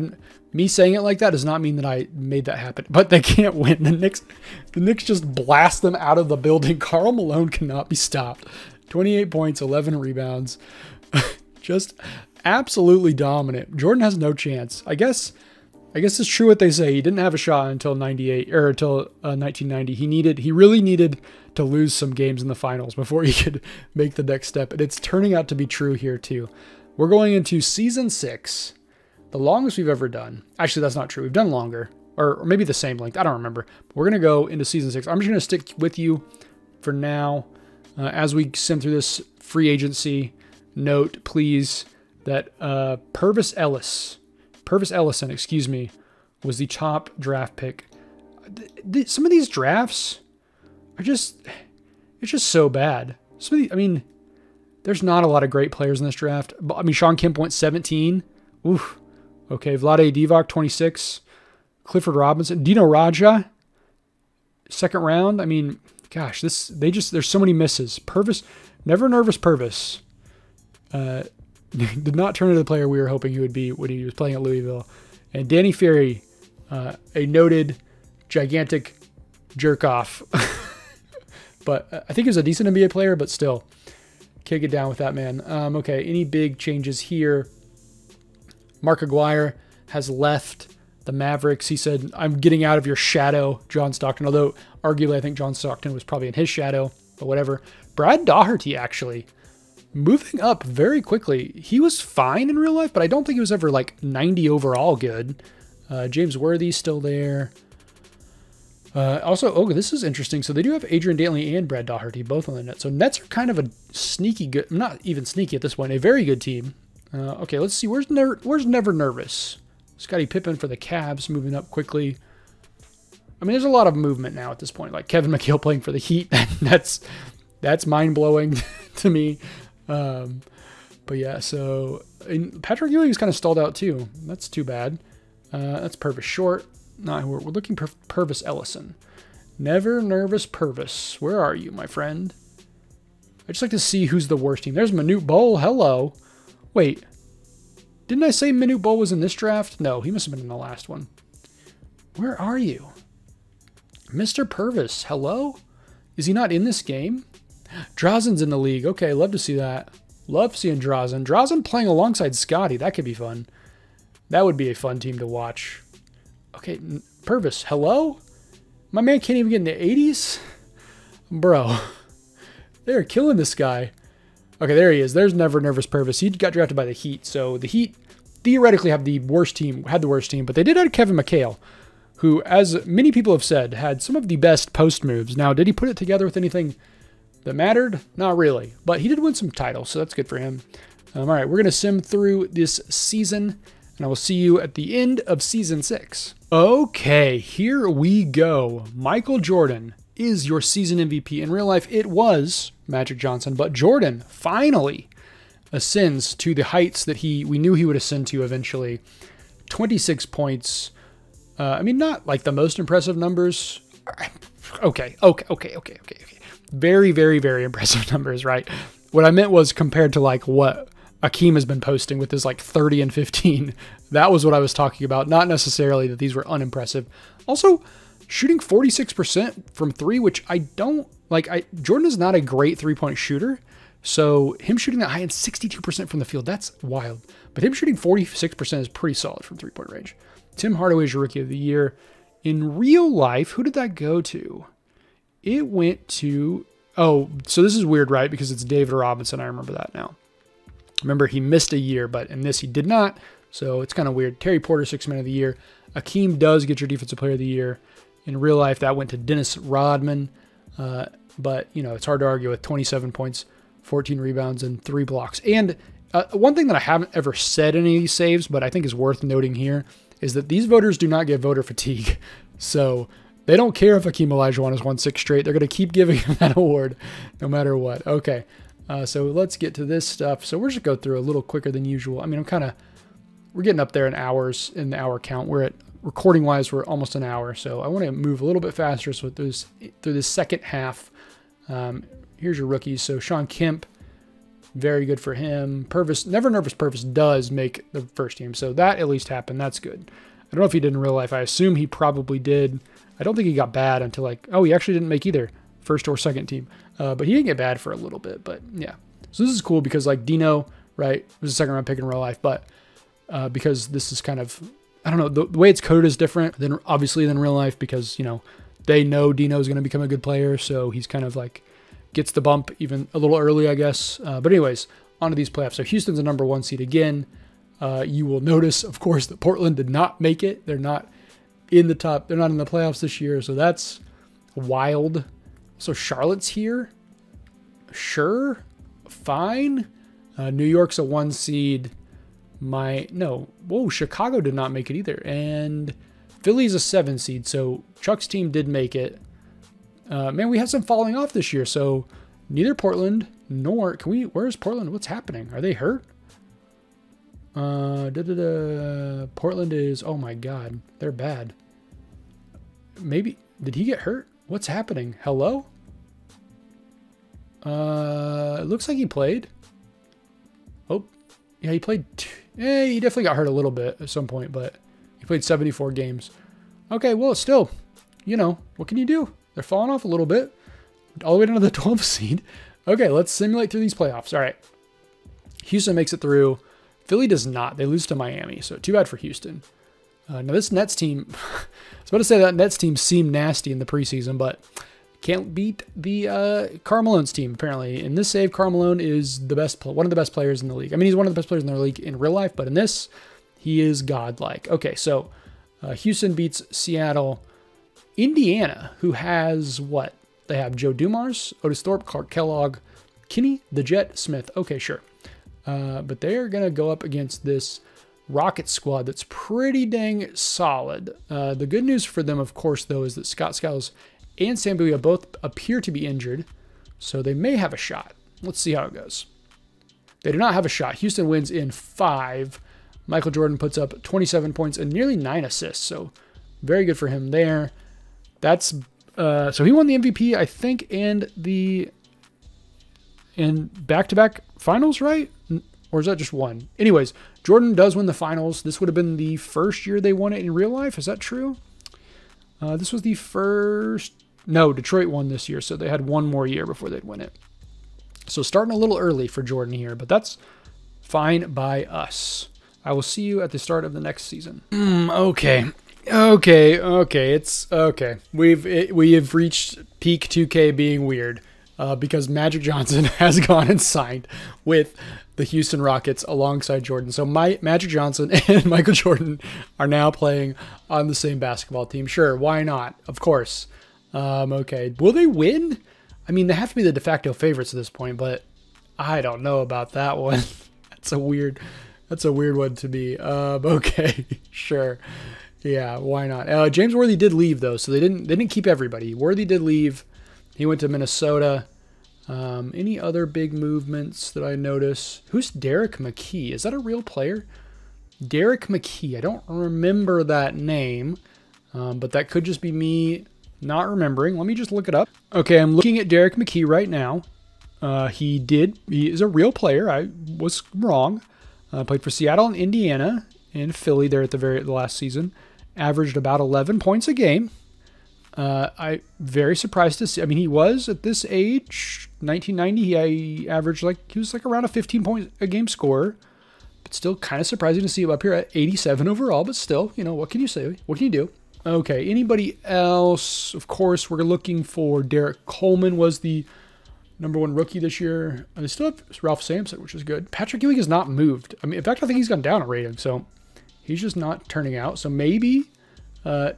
Me saying it like that does not mean that I made that happen, but they can't win. The Knicks just blast them out of the building. Karl Malone cannot be stopped. 28 points, 11 rebounds. Just absolutely dominant. Jordan has no chance. I guess it's true what they say. He didn't have a shot until 98 or until 1990. He really needed to lose some games in the finals before he could make the next step. And it's turning out to be true here too. We're going into season 6, the longest we've ever done. Actually, that's not true. We've done longer, or maybe the same length. I don't remember. But we're going to go into season 6. I'm just going to stick with you for now as we sim through this free agency. Note, please, that Purvis Ellison, excuse me, was the top draft pick. Some of these drafts are it's just so bad. There's not a lot of great players in this draft. I mean, Sean Kemp went 17. Oof. Okay, Vlade Divac, 26. Clifford Robinson. Dino Raja, second round. I mean, gosh, there's so many misses. Purvis, never nervous Purvis. Did not turn into the player we were hoping he would be when he was playing at Louisville. And Danny Ferry, a noted gigantic jerk off. But I think he was a decent NBA player, but still can't get down with that man. Okay, any big changes here? Mark Aguirre has left the Mavericks. He said, I'm getting out of your shadow, John Stockton. Although arguably I think John Stockton was probably in his shadow, but whatever. Brad Daugherty actually moving up very quickly. He was fine in real life, but I don't think he was ever like 90 overall good. James Worthy's still there. Also, this is interesting. So they do have Adrian Dantley and Brad Daugherty both on the net. So Nets are kind of a sneaky good, not even sneaky at this point, a very good team. Okay, let's see. Where's Never Nervous? Scottie Pippen for the Cavs moving up quickly. I mean, there's a lot of movement now at this point. Like Kevin McHale playing for the Heat. That's mind-blowing to me. But yeah, so Patrick Ewing's kind of stalled out too. That's too bad. That's Purvis Short. No, we're looking for Purvis Ellison. Never Nervous Purvis. Where are you, my friend? I just like to see who's the worst team. There's Manute Bol. Hello. Wait. Didn't I say Manute Bol was in this draft? No, he must have been in the last one. Where are you? Mr. Purvis. Hello? Is he not in this game? Drazen's in the league. Okay, love to see that. Love seeing Drazen. Drazen playing alongside Scotty. That could be fun. That would be a fun team to watch. Okay, Purvis. Hello? My man can't even get in the 80s? Bro. They're killing this guy. Okay, there he is. There's Never Nervous Purvis. He got drafted by the Heat. So the Heat theoretically had the worst team, but they did have Kevin McHale, who, as many people have said, had some of the best post moves. Now, did he put it together with anything that mattered? Not really. But he did win some titles, so that's good for him. All right, we're going to sim through this season, and I will see you at the end of season 6. Okay, here we go. Michael Jordan is your season MVP. In real life, it was Magic Johnson, but Jordan finally ascends to the heights that we knew he would ascend to eventually. 26 points. I mean, not like the most impressive numbers. Okay. Very, very, very impressive numbers, right? What I meant was compared to like what Akeem has been posting with his like 30 and 15. That was what I was talking about. Not necessarily that these were unimpressive. Also, shooting 46% from 3, which I don't like. Jordan is not a great 3-point shooter. So him shooting that high and 62% from the field, that's wild. But him shooting 46% is pretty solid from 3-point range. Tim Hardaway is your Rookie of the Year. In real life, who did that go to? It went to... Oh, so this is weird, right? Because it's David Robinson. I remember that now. Remember, he missed a year, but in this he did not. So it's kind of weird. Terry Porter, 6th Man of the Year. Akeem does get your Defensive Player of the Year. In real life, that went to Dennis Rodman. But, you know, it's hard to argue with 27 points, 14 rebounds, and 3 blocks. And one thing that I haven't ever said in any of these saves, but I think is worth noting here, is that these voters do not get voter fatigue. So they don't care if Akeem Olajuwon has won 6 straight. They're going to keep giving him that award no matter what. Okay, so let's get to this stuff. So we're just going to go through a little quicker than usual. I mean, we're getting up there in hours in the hour count. We're at, recording-wise, we're almost an hour. So I want to move a little bit faster so through this second half. Here's your rookies. So Sean Kemp, very good for him. Purvis, Never Nervous Purvis does make the first team. So that at least happened. That's good. I don't know if he did in real life. I assume he probably did. I don't think he got bad until he actually didn't make either first or second team. But he didn't get bad for a little bit. But yeah. So this is cool because like Dino right? It was a second round pick in real life, but because this is kind of, I don't know, the way it's coded is different than obviously than real life because, you know, they know Dino is going to become a good player. So he's kind of like gets the bump even a little early, I guess. But anyways, onto these playoffs. So Houston's a number 1 seed again. You will notice, of course, that Portland did not make it. They're not in the top. They're not in the playoffs this year. So that's wild. So Charlotte's here. Sure. Fine. New York's a 1 seed. Chicago did not make it either. And Philly's a 7 seed. So Chuck's team did make it. Man, we had some falling off this year. So neither Portland nor where's Portland? What's happening? Are they hurt? Portland is, oh my God, they're bad. Maybe, did he get hurt? What's happening? Hello? It looks like he played. Oh, yeah, he played. He definitely got hurt a little bit at some point, but he played 74 games. Okay, well, still, you know, what can you do? They're falling off a little bit, all the way down to the 12th seed. Okay, let's simulate through these playoffs. All right. Houston makes it through. Philly does not. They lose to Miami, so too bad for Houston. Now this Nets team, I was about to say that Nets team seemed nasty in the preseason, but can't beat the Carmelone's team apparently. In this save, Carmelone is one of the best players in the league. I mean, he's one of the best players in the league in real life, but in this, he is godlike. Okay, so Houston beats Seattle. Indiana, who has what? They have Joe Dumars, Otis Thorpe, Clark Kellogg, Kinney, the Jet, Smith. Okay, sure. But they're going to go up against this Rocket squad that's pretty dang solid. The good news for them, of course, though, is that Scott Skiles and Sam Bowie both appear to be injured, so they may have a shot. Let's see how it goes. They do not have a shot. Houston wins in 5. Michael Jordan puts up 27 points and nearly 9 assists, so very good for him there. That's so he won the MVP, I think, and back-to-back finals, right? Or is that just one? Anyways, Jordan does win the finals. This would have been the first year they won it in real life. Is that true? This was the first. No, Detroit won this year, so they had one more year before they'd win it. So starting a little early for Jordan here, but that's fine by us. I will see you at the start of the next season. Okay. It's okay. We have reached peak 2K being weird because Magic Johnson has gone and signed with the Houston Rockets alongside Jordan. So Magic Johnson and Michael Jordan are now playing on the same basketball team. Sure, why not? Of course. Okay. Will they win? I mean, they have to be the de facto favorites at this point, but I don't know about that one. That's a weird one to be. Okay, sure. Yeah, why not? James Worthy did leave though, so they didn't keep everybody. Worthy did leave. He went to Minnesota. Any other big movements that I notice? Who's Derek McKee? Is that a real player? Derek McKee. I don't remember that name, but that could just be me not remembering. Let me just look it up. Okay, I'm looking at Derek McKee right now. He is a real player. I was wrong. Played for Seattle and Indiana and Philly there at the last season. Averaged about 11 points a game. I very surprised to see. I mean, he was at this age, 1990. He averaged he was around a 15 point a game scorer, but still kind of surprising to see him up here at 87 overall. But still, what can you say? What can you do? Okay, anybody else? Of course, we're looking for Derek Coleman. Was the #1 rookie this year. They still have Ralph Sampson, which is good. Patrick Ewing has not moved. I mean, in fact, I think he's gone down a rating, so he's just not turning out. So maybe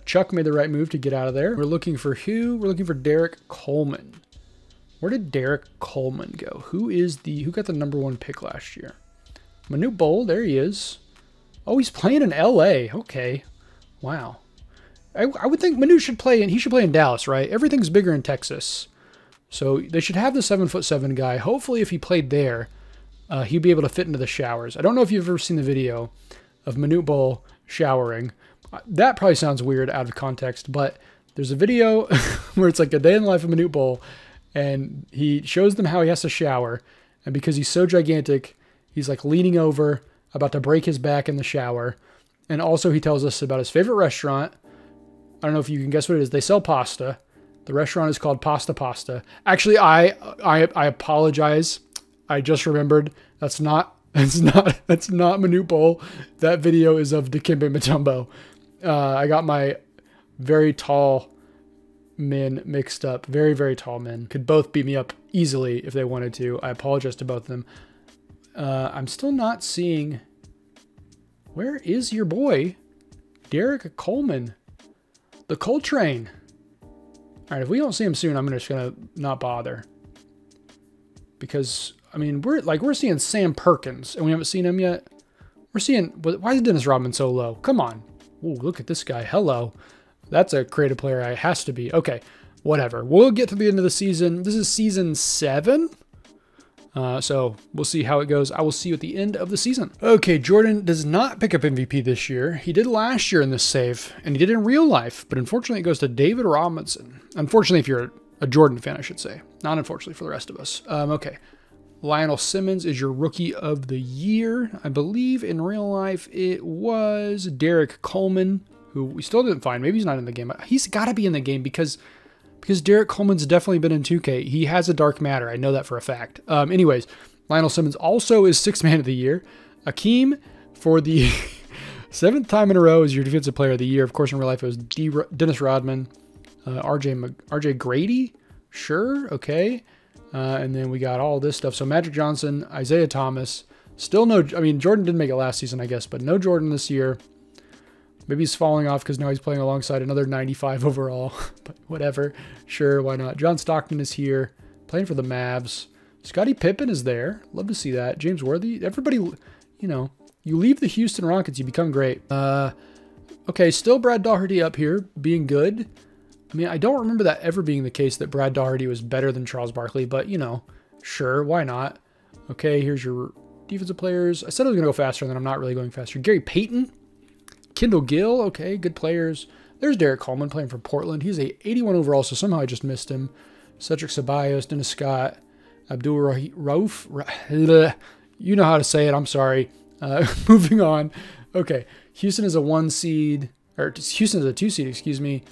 Chuck made the right move to get out of there. We're looking for who? We're looking for Derek Coleman. Where did Derek Coleman go? Who got the #1 pick last year? Manute Bol, there he is. Oh, he's playing in LA. Okay. Wow. I would think Manute should play in Dallas, right? Everything's bigger in Texas. So they should have the 7'7" guy. Hopefully if he played there, he'd be able to fit into the showers. I don't know if you've ever seen the video of Manute Bol showering. That probably sounds weird out of context, but there's a video where it's like a day in the life of Manute Bol, and he shows them how he has to shower. And because he's so gigantic, he's leaning over, about to break his back in the shower. And also he tells us about his favorite restaurant. I don't know if you can guess what it is. They sell pasta. The restaurant is called Pasta Pasta. Actually, I apologize. I just remembered that's not That's not Manute Bol. That video is of Dikembe Mutombo. I got my very tall men mixed up. Very, very tall men. Could both beat me up easily if they wanted to. I apologize to both of them. I'm still not seeing... Where is your boy? Derek Coleman. The Coltrane. All right, if we don't see him soon, I'm just going to not bother. Because, I mean, we're seeing Sam Perkins, and we haven't seen him yet. We're seeing... Why is Dennis Rodman so low? Come on. Ooh, look at this guy. Hello. That's a creative player. It has to be. Okay, whatever. We'll get to the end of the season. This is season 7. So we'll see how it goes. I will see you at the end of the season. Okay, Jordan does not pick up MVP this year. He did last year in this save, and he did in real life, but unfortunately it goes to David Robinson. Unfortunately, if you're a Jordan fan, I should say. Not unfortunately for the rest of us. Okay. Lionel Simmons is your rookie of the year. I believe in real life it was Derek Coleman, who we still didn't find. Maybe he's not in the game. He's got to be in the game because Derek Coleman's definitely been in 2K. He has a dark matter. I know that for a fact. Anyways, Lionel Simmons also is 6th man of the year. Akeem, for the 7th time in a row, is your defensive player of the year. Of course, in real life, it was Dennis Rodman, RJ Grady. Sure. Okay. And then we got all this stuff. So Magic Johnson, Isaiah Thomas, still no, I mean, Jordan didn't make it last season, I guess, but no Jordan this year. Maybe he's falling off because now he's playing alongside another 95 overall, but whatever. Sure, why not? John Stockton is here, playing for the Mavs. Scottie Pippen is there. Love to see that. James Worthy. Everybody, you know, you leave the Houston Rockets, you become great. Okay, still Brad Daugherty up here, being good. I mean, I don't remember that ever being the case that Brad Daugherty was better than Charles Barkley, but, you know, sure, why not? Okay, here's your defensive players. I said I was going to go faster, and then I'm not really going faster. Gary Payton. Kendall Gill, okay, good players. There's Derek Coleman playing for Portland. He's a 81 overall, so somehow I just missed him. Cedric Ceballos, Dennis Scott, Abdul Rauf. You know how to say it, I'm sorry. Moving on. Okay, Houston is a 1 seed, or Houston is a 2 seed, excuse me.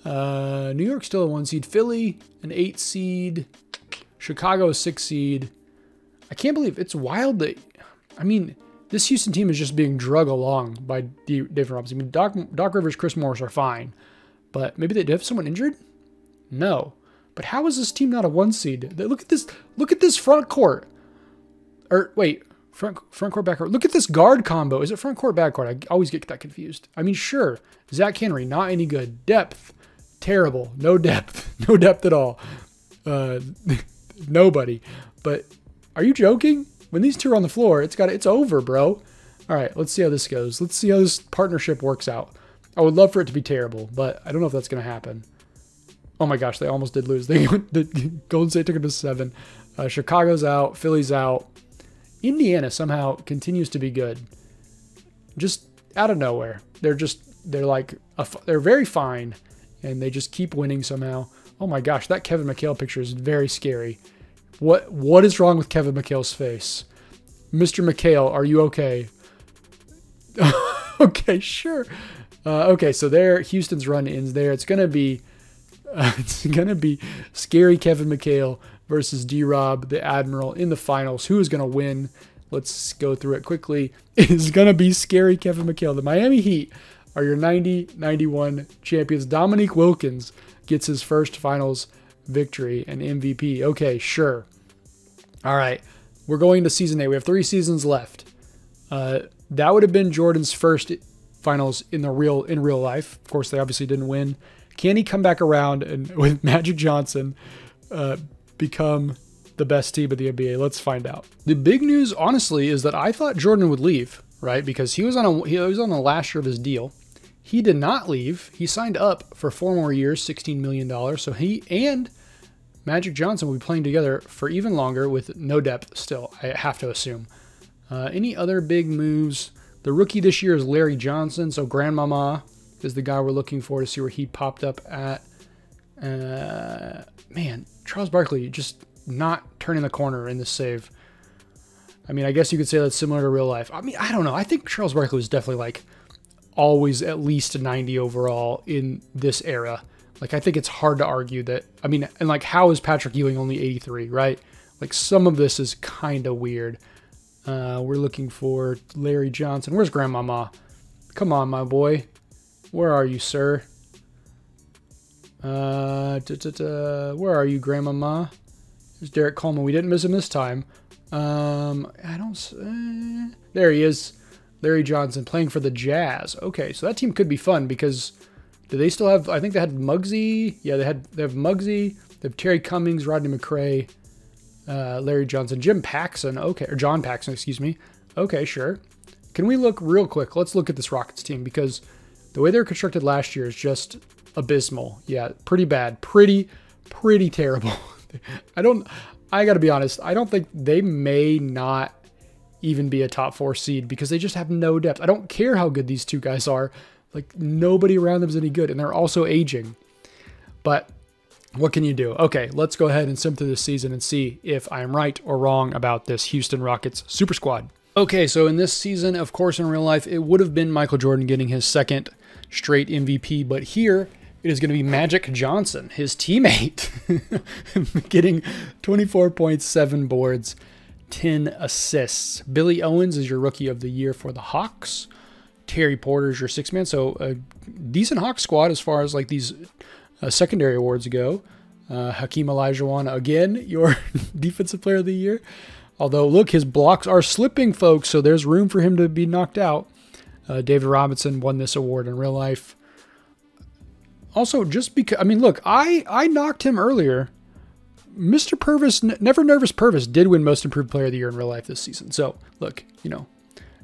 New York's still a 1 seed. Philly, an 8 seed. Chicago, a 6 seed. I can't believe it's wild that, I mean, this Houston team is just being drug along by David Robinson. I mean, Doc Rivers, Chris Morris are fine, but maybe they have someone injured? No. But how is this team not a 1 seed? Look at this. Look at this front court. Or wait, front court, back court. Look at this guard combo. Is it front court, back court? I always get that confused. I mean, sure. Zach Henry, not any good. Depth, terrible. No depth. No depth at all. Nobody. But are you joking? When these two are on the floor, it's over, bro. All right, let's see how this goes. Let's see how this partnership works out. I would love for it to be terrible, but I don't know if that's going to happen. Oh my gosh, they almost did lose. Golden State took it to 7. Chicago's out. Philly's out. Indiana somehow continues to be good. Just out of nowhere. They're very fine, and they just keep winning somehow. Oh my gosh, that Kevin McHale picture is very scary. What is wrong with Kevin McHale's face? Mr. McHale, are you okay? Okay, sure. Okay, so there, Houston's run ends there. It's gonna be scary Kevin McHale versus D-Rob, the Admiral, in the finals. Who is gonna win? Let's go through it quickly. It is gonna be scary Kevin McHale. The Miami Heat are your 90-91 champions. Dominique Wilkins gets his first finals victory and MVP. Okay, sure. All right, we're going to season 8. We have 3 seasons left. That would have been Jordan's first finals in real life. Of course, they obviously didn't win. Can he come back around and with Magic Johnson become the best team of the NBA? Let's find out. The big news, honestly, is that I thought Jordan would leave, right? Because he was on the last year of his deal. He did not leave. He signed up for 4 more years, $16 million. So he and Magic Johnson will be playing together for even longer with no depth still, I have to assume. Any other big moves? The rookie this year is Larry Johnson. So Grandmama is the guy we're looking for to see where he popped up at. Man, Charles Barkley just not turning the corner in this save. I mean, I guess you could say that's similar to real life. I mean, I don't know. I think Charles Barkley was definitely like always at least a 90 overall in this era. Like, I think it's hard to argue that. I mean, and like, how is Patrick Ewing only 83, right? Like, some of this is kind of weird. We're looking for Larry Johnson. Where's Grandmama? Come on, my boy. Where are you, sir? Where are you, Grandmama? There's Derek Coleman. We didn't miss him this time. There he is. Larry Johnson playing for the Jazz. Okay, so that team could be fun because do they still have, I think they had Muggsy. Yeah, they have Muggsy. They have Terry Cummings, Rodney McRae, Larry Johnson, Jim Paxson. Okay, or John Paxson, excuse me. Okay, sure. Can we look real quick? Let's look at this Rockets team because the way they were constructed last year is just abysmal. Yeah, pretty bad. Pretty terrible. I got to be honest. I don't think they may not even be a top 4 seed because they just have no depth. I don't care how good these two guys are. Like, nobody around them is any good, and they're also aging. But what can you do? Okay, let's go ahead and sim through this season and see if I'm right or wrong about this Houston Rockets super squad. Okay, so in this season, of course, in real life, it would have been Michael Jordan getting his second straight MVP, but here it is going to be Magic Johnson, his teammate, getting 24.7 boards, 10 assists. Billy Owens is your Rookie of the Year for the Hawks. Terry Porter is your 6th man. So a decent Hawks squad as far as like these secondary awards go. Hakeem Olajuwon, again, your Defensive Player of the Year. Although, look, his blocks are slipping, folks, so there's room for him to be knocked out. David Robinson won this award in real life. Also, just because, I mean, look, I knocked him earlier. Mr. Purvis, Never Nervous Purvis, did win Most Improved Player of the Year in real life this season. So, look, you know,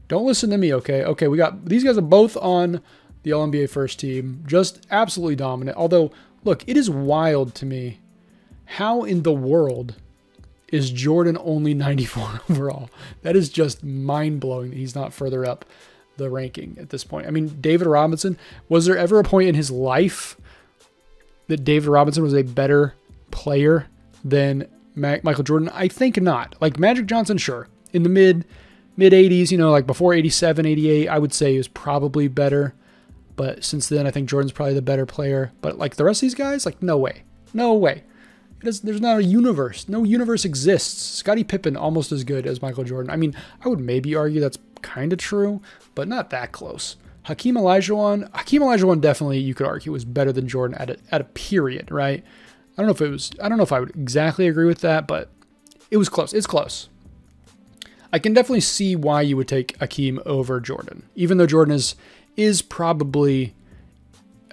don't listen to me, okay? Okay, we got, these guys are both on the All-NBA first team. Just absolutely dominant. Although, look, it is wild to me. How in the world is Jordan only 94 overall? That is just mind-blowing that he's not further up the ranking at this point. I mean, David Robinson, was there ever a point in his life that David Robinson was a better player than Michael Jordan? I think not. Like Magic Johnson, sure. In the mid 80s, you know, like before 87, 88, I would say he was probably better. But since then, I think Jordan's probably the better player. But like the rest of these guys, like no way. No way. There's not a universe. No universe exists. Scottie Pippen almost as good as Michael Jordan. I mean, I would maybe argue that's kind of true, but not that close. Hakeem Olajuwon definitely, you could argue, was better than Jordan at a period, right? I don't know if I would exactly agree with that, but it was close. It's close. I can definitely see why you would take Hakeem over Jordan, even though Jordan is probably,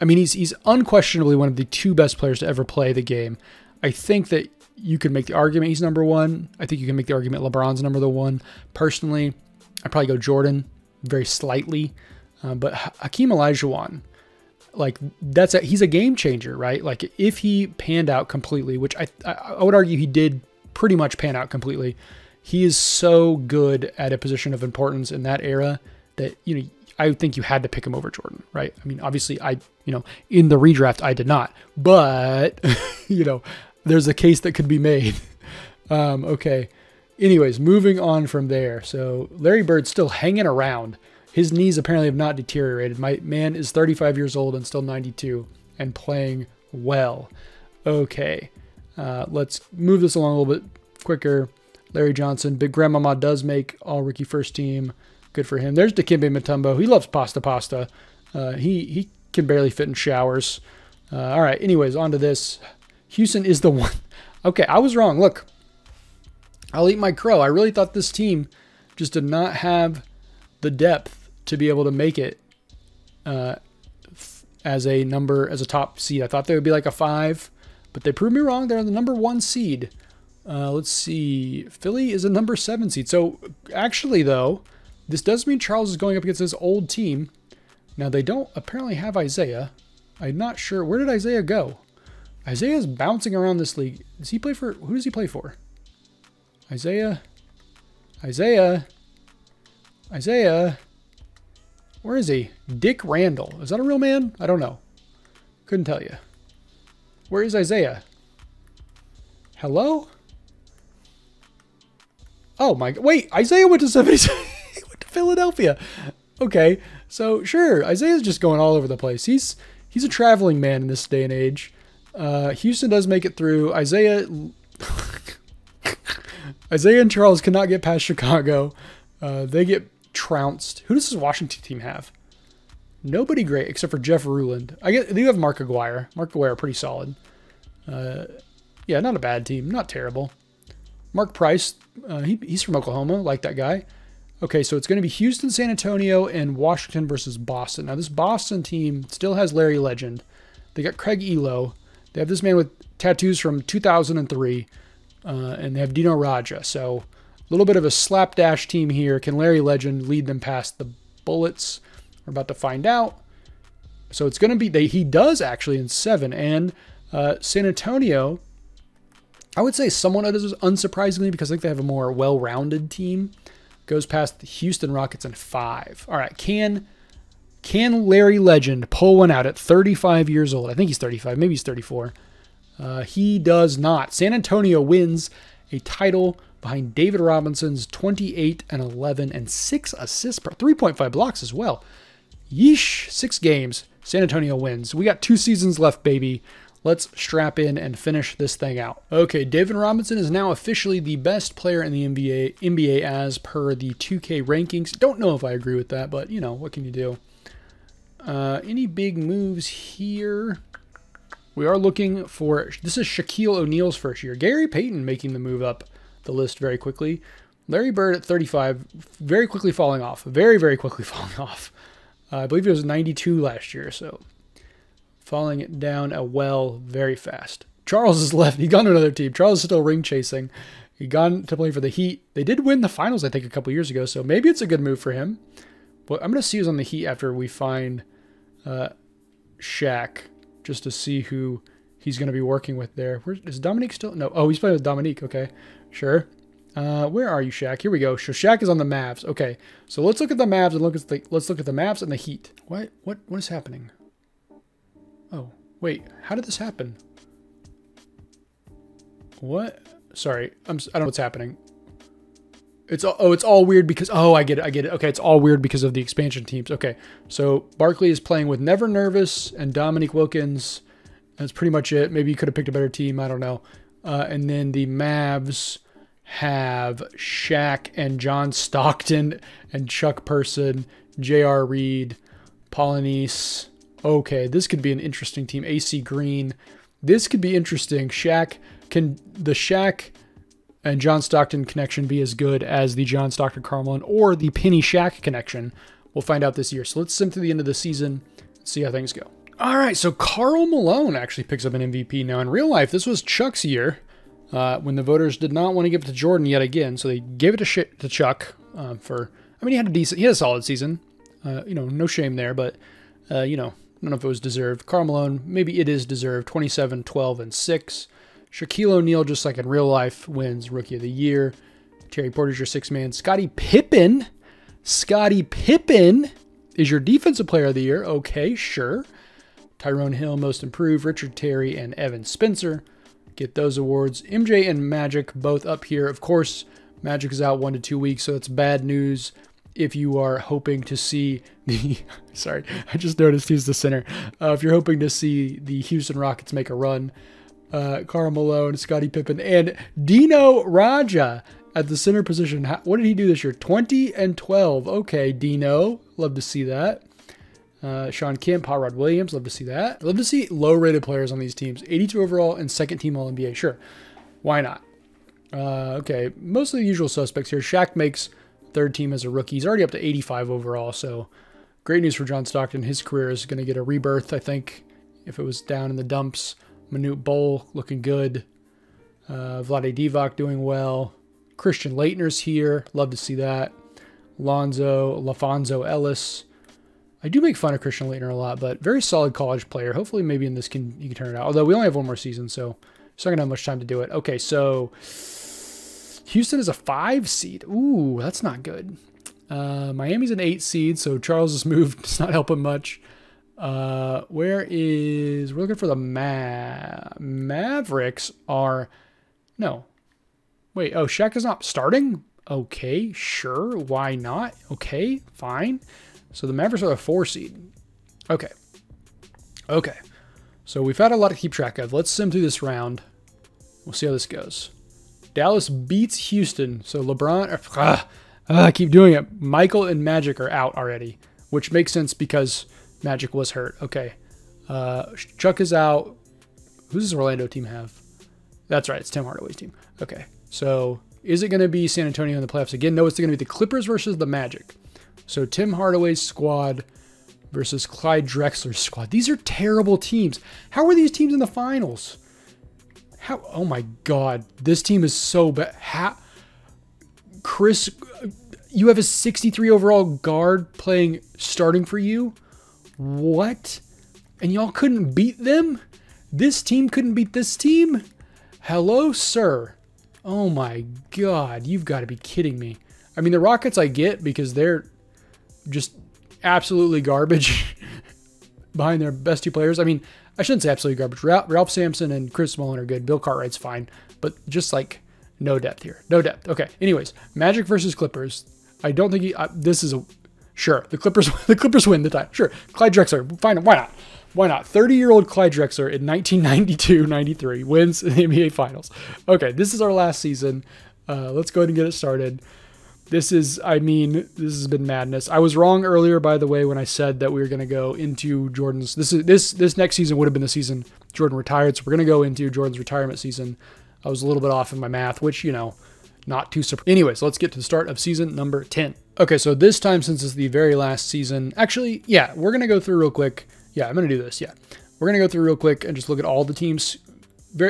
I mean, he's unquestionably one of the 2 best players to ever play the game. I think that you could make the argument he's number 1. I think you can make the argument LeBron's number 1. Personally, I'd probably go Jordan very slightly. But Hakeem Olajuwon, like he's a game changer, right? Like if he panned out completely, which I would argue he did pretty much pan out completely. He is so good at a position of importance in that era that, you know, I think you had to pick him over Jordan, right? I mean, obviously in the redraft, I did not, but you know, there's a case that could be made. Okay. Anyways, moving on from there. So Larry Bird's still hanging around. His knees apparently have not deteriorated. My man is 35 years old and still 92 and playing well. Okay. Let's move this along a little bit quicker. Larry Johnson, Big Grandmama does make all rookie first team. Good for him. There's Dikembe Mutombo. He loves pasta. He can barely fit in showers. All right. Anyways, on to this. Houston is the one. Okay, I was wrong. Look, I'll eat my crow. I really thought this team just did not have the depth to be able to make it as a top seed. I thought they would be like a 5, but they proved me wrong. They're the number 1 seed. Let's see. Philly is a number 7 seed. So actually, though, this does mean Charles is going up against his old team. Now, they don't apparently have Isaiah. I'm not sure. Where did Isaiah go? Isaiah's bouncing around this league. Does he play for? Who does he play for? Isaiah. Where is he? Dick Randall. Is that a real man? I don't know. Couldn't tell you. Where is Isaiah? Hello? Oh my God. Wait, Isaiah went to 76. He went to Philadelphia. Okay. So sure, Isaiah's just going all over the place. He's a traveling man in this day and age. Houston does make it through. Isaiah and Charles cannot get past Chicago. They get trounced. Who does this Washington team have? Nobody great except for Jeff Ruland. I guess they do have Mark Aguirre. Mark Aguirre pretty solid. Yeah, not a bad team. Not terrible. Mark Price, he's from Oklahoma. Like that guy. Okay, so it's going to be Houston, San Antonio, and Washington versus Boston. Now, this Boston team still has Larry Legend. They got Craig Elo. They have this man with tattoos from 2003. And they have Dino Raja. So, a little bit of a slapdash team here. Can Larry Legend lead them past the Bullets? We're about to find out. So, it's going to be... he does, actually, in 7. And San Antonio, I would say somewhat unsurprisingly, because I think they have a more well-rounded team. Goes past the Houston Rockets in 5. All right, can Larry Legend pull one out at 35 years old? I think he's 35. Maybe he's 34. He does not. San Antonio wins a title behind David Robinson's 28 and 11 and 6 assists per 3.5 blocks as well. Yeesh, 6 games. San Antonio wins. We got 2 seasons left, baby. Let's strap in and finish this thing out. Okay, David Robinson is now officially the best player in the NBA as per the 2K rankings. Don't know if I agree with that, but, you know, what can you do? Any big moves here? We are looking for... This is Shaquille O'Neal's first year. Gary Payton making the move up the list very quickly. Larry Bird at 35, very quickly falling off. Very, very quickly falling off. I believe he was 92 last year, so... Falling it down a well very fast. Charles is left. He gone to another team. Charles is still ring chasing. He gone to play for the Heat. They did win the finals, I think, a couple years ago, so maybe it's a good move for him. But I'm going to see who's on the Heat after we find Shaq, just to see who he's going to be working with there. Is Dominique still? No. Oh, he's playing with Dominique. Okay, sure. Where are you, Shaq? Here we go. So Shaq is on the Mavs. Okay, so let's look at the Mavs and let's look at the Mavs and the Heat. What is happening? Oh, wait, how did this happen? What? Sorry, I don't know what's happening. It's all weird because, oh, I get it. Okay, it's all weird because of the expansion teams. Okay, so Barkley is playing with Never Nervous and Dominique Wilkins. That's pretty much it. Maybe you could have picked a better team. I don't know. And then the Mavs have Shaq and John Stockton and Chuck Person, J.R. Reed, Polynice. Okay, this could be an interesting team. AC Green. This could be interesting. Can the Shaq and John Stockton connection be as good as the John Stockton Carmelo or the Penny Shaq connection? We'll find out this year. So let's sim to the end of the season and see how things go. All right, so Karl Malone actually picks up an MVP. Now, in real life, this was Chuck's year when the voters did not want to give it to Jordan yet again. So they gave it to Chuck for, I mean, he had a solid season. You know, no shame there, but, you know, I don't know if it was deserved. Karl Malone, maybe it is deserved. 27, 12, and 6. Shaquille O'Neal, just like in real life, wins Rookie of the Year. Terry Porter's your 6th man. Scottie Pippen is your Defensive Player of the Year. Okay, sure. Tyrone Hill, Most Improved. Richard Terry and Evan Spencer get those awards. MJ and Magic both up here. Of course, Magic is out 1 to 2 weeks, so it's bad news if you are hoping to see the... Sorry, I just noticed he's the center. If you're hoping to see the Houston Rockets make a run, Karl Malone, Scottie Pippen, and Dino Raja at the center position. What did he do this year? 20 and 12. Okay, Dino. Love to see that. Sean Kemp, Hot Rod Williams. Love to see that. Love to see low-rated players on these teams. 82 overall and 2nd team All-NBA. Sure. Why not? Okay, mostly the usual suspects here. Shaq makes 3rd team as a rookie. He's already up to 85 overall, so great news for John Stockton. His career is going to get a rebirth, I think, if it was down in the dumps. Manute Bol looking good. Vlade Divac doing well. Christian Laettner's here. Love to see that. LaFonso Ellis. I do make fun of Christian Laettner a lot, but very solid college player. Hopefully maybe in this you can turn it out. Although we only have 1 more season, so it's not going to have much time to do it. Okay, so Houston is a 5 seed. Ooh, that's not good. Miami's an 8 seed, so Charles' move does not help him much. We're looking for the Mavericks are, no. Wait, oh, Shaq is not starting? Okay, sure, why not? Okay, fine. So the Mavericks are a 4 seed. Okay. Okay. So we've had a lot to keep track of. Let's sim through this round. We'll see how this goes. Dallas beats Houston. So LeBron, I keep doing it. Michael and Magic are out already, which makes sense because Magic was hurt. Okay. Chuck is out. Who does this Orlando team have? That's right. It's Tim Hardaway's team. Okay. So is it going to be San Antonio in the playoffs again? No, it's going to be the Clippers versus the Magic. So Tim Hardaway's squad versus Clyde Drexler's squad. These are terrible teams. How are these teams in the finals? How? Oh my God. This team is so bad. Chris, you have a 63 overall guard starting for you? What? And y'all couldn't beat them? This team couldn't beat this team? Hello, sir. Oh my God. You've got to be kidding me. I mean, the Rockets I get because they're just absolutely garbage behind their best two players. I mean, I shouldn't say absolutely garbage. Ralph Sampson and Chris Smalling are good. Bill Cartwright's fine. But just like no depth here. No depth. Okay. Anyways, Magic versus Clippers. I don't think this is a... Sure. The Clippers win the time. Sure. Clyde Drexler. Fine. Why not? Why not? 30-year-old Clyde Drexler in 1992-93 wins the NBA Finals. Okay. This is our last season. Let's go ahead and get it started. This has been madness. I was wrong earlier, by the way, when I said that we were going to go into Jordan's... This next season would have been the season Jordan retired, so we're going to go into Jordan's retirement season. I was a little bit off in my math, which, not too surprising. Anyways, let's get to the start of season number 10. Okay, so this time, since it's the very last season... Actually, yeah, we're going to go through real quick. Yeah, I'm going to do this, yeah. We're going to go through real quick and just look at all the teams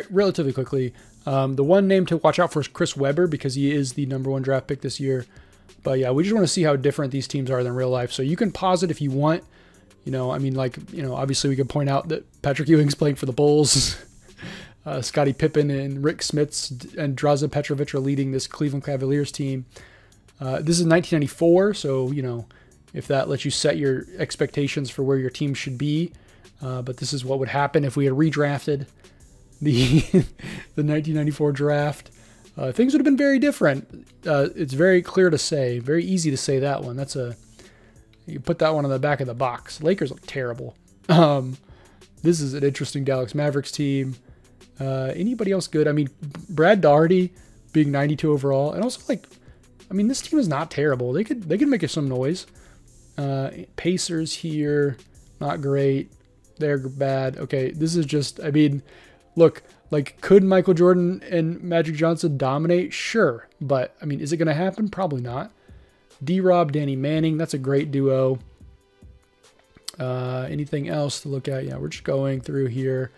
relatively quickly. The one name to watch out for is Chris Webber because he is the #1 draft pick this year. But yeah, we just want to see how different these teams are than real life. So you can pause it if you want. Obviously we could point out that Patrick Ewing's playing for the Bulls. Scottie Pippen and Rick Smits and Draza Petrovic are leading this Cleveland Cavaliers team. This is 1994, so, if that lets you set your expectations for where your team should be. But this is what would happen if we had redrafted the 1994 draft. Things would have been very different. It's very clear to say, very easy to say that one. You put that one on the back of the box. Lakers look terrible. This is an interesting Dallas Mavericks team. Anybody else good? I mean, Brad Daugherty being 92 overall, and also this team is not terrible. They could make us some noise. Pacers here, not great. They're bad. Okay, this is just. Look, could Michael Jordan and Magic Johnson dominate? Sure, but is it going to happen? Probably not. D-Rob, Danny Manning, that's a great duo. Anything else to look at? Yeah, we're just going through here.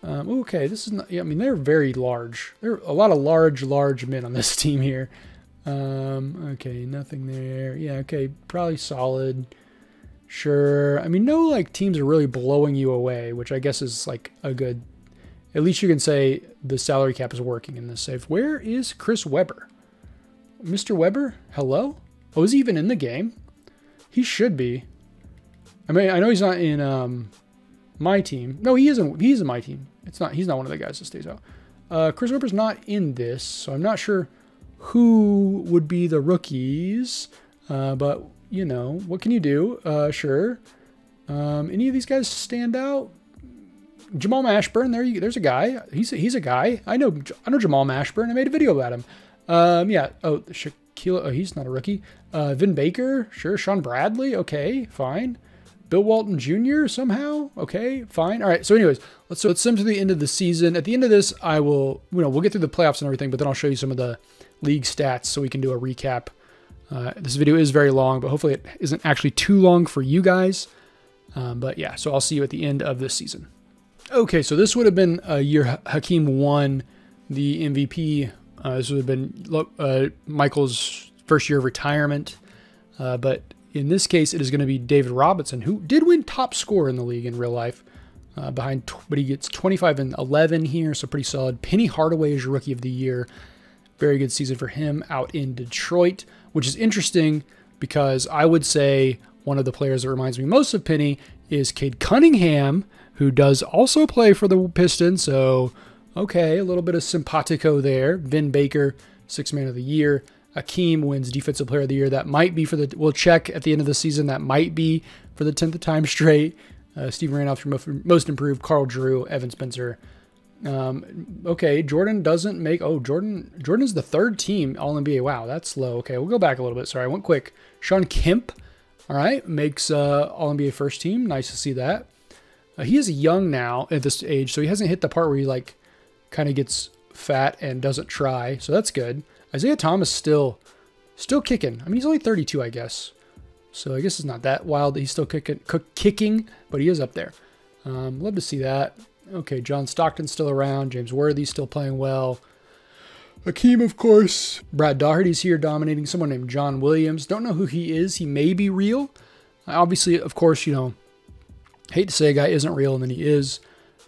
Okay, this is not, they're very large. There are a lot of large men on this team here. Okay, nothing there. Yeah, okay, probably solid. Sure. No, teams are really blowing you away, which I guess is, a good, at least you can say the salary cap is working in this save. Where is Chris Webber? Mr. Webber? Hello? Oh, is he even in the game? He should be. I know he's not in, my team. No, he isn't. He's in my team. He's not one of the guys that stays out. Chris Webber's not in this, so I'm not sure who would be the rookies. But what can you do? Sure. Any of these guys stand out? Jamal Mashburn, there's a guy. He's a guy. I know Jamal Mashburn. I made a video about him. Yeah. Oh, Shaquille. Oh, he's not a rookie. Vin Baker. Sure. Sean Bradley. Okay, fine. Bill Walton Jr. somehow. Okay, fine. All right. So anyways, let's sim to the end of the season. At the end of this, we'll get through the playoffs and everything, but then I'll show you some of the league stats so we can do a recap. This video is very long, but hopefully it isn't actually too long for you guys. But yeah, so I'll see you at the end of this season. Okay, so this would have been a year Hakeem won the MVP. This would have been Michael's first year of retirement. But in this case, it is going to be David Robinson, who did win top scorer in the league in real life. But he gets 25 and 11 here, so pretty solid. Penny Hardaway is your rookie of the year. Very good season for him out in Detroit, which is interesting because I would say one of the players that reminds me most of Penny is Cade Cunningham, who does also play for the Pistons. So, okay, a little bit of simpatico there. Vin Baker, Sixth Man of the Year. Hakeem wins Defensive Player of the Year. That might be we'll check at the end of the season. That might be for the 10th time straight. Steven Randolph, your most improved. Carl Drew, Evan Spencer, Okay, Jordan doesn't make... Oh, Jordan is the third team All-NBA. Wow, that's low. Okay, we'll go back a little bit. Sorry, I went quick. Sean Kemp, all right, makes All-NBA first team. Nice to see that. He is young now at this age, so he hasn't hit the part where he, like, kind of gets fat and doesn't try. So that's good. Isaiah Thomas still kicking. I mean, he's only 32, I guess. So I guess it's not that wild that he's still kicking, but he is up there. Love to see that. Okay, John Stockton's still around. James Worthy's still playing well. Hakeem, of course. Brad Daugherty's here dominating. Someone named John Williams. Don't know who he is. He may be real. Obviously, of course, you know, hate to say a guy isn't real, and then he is.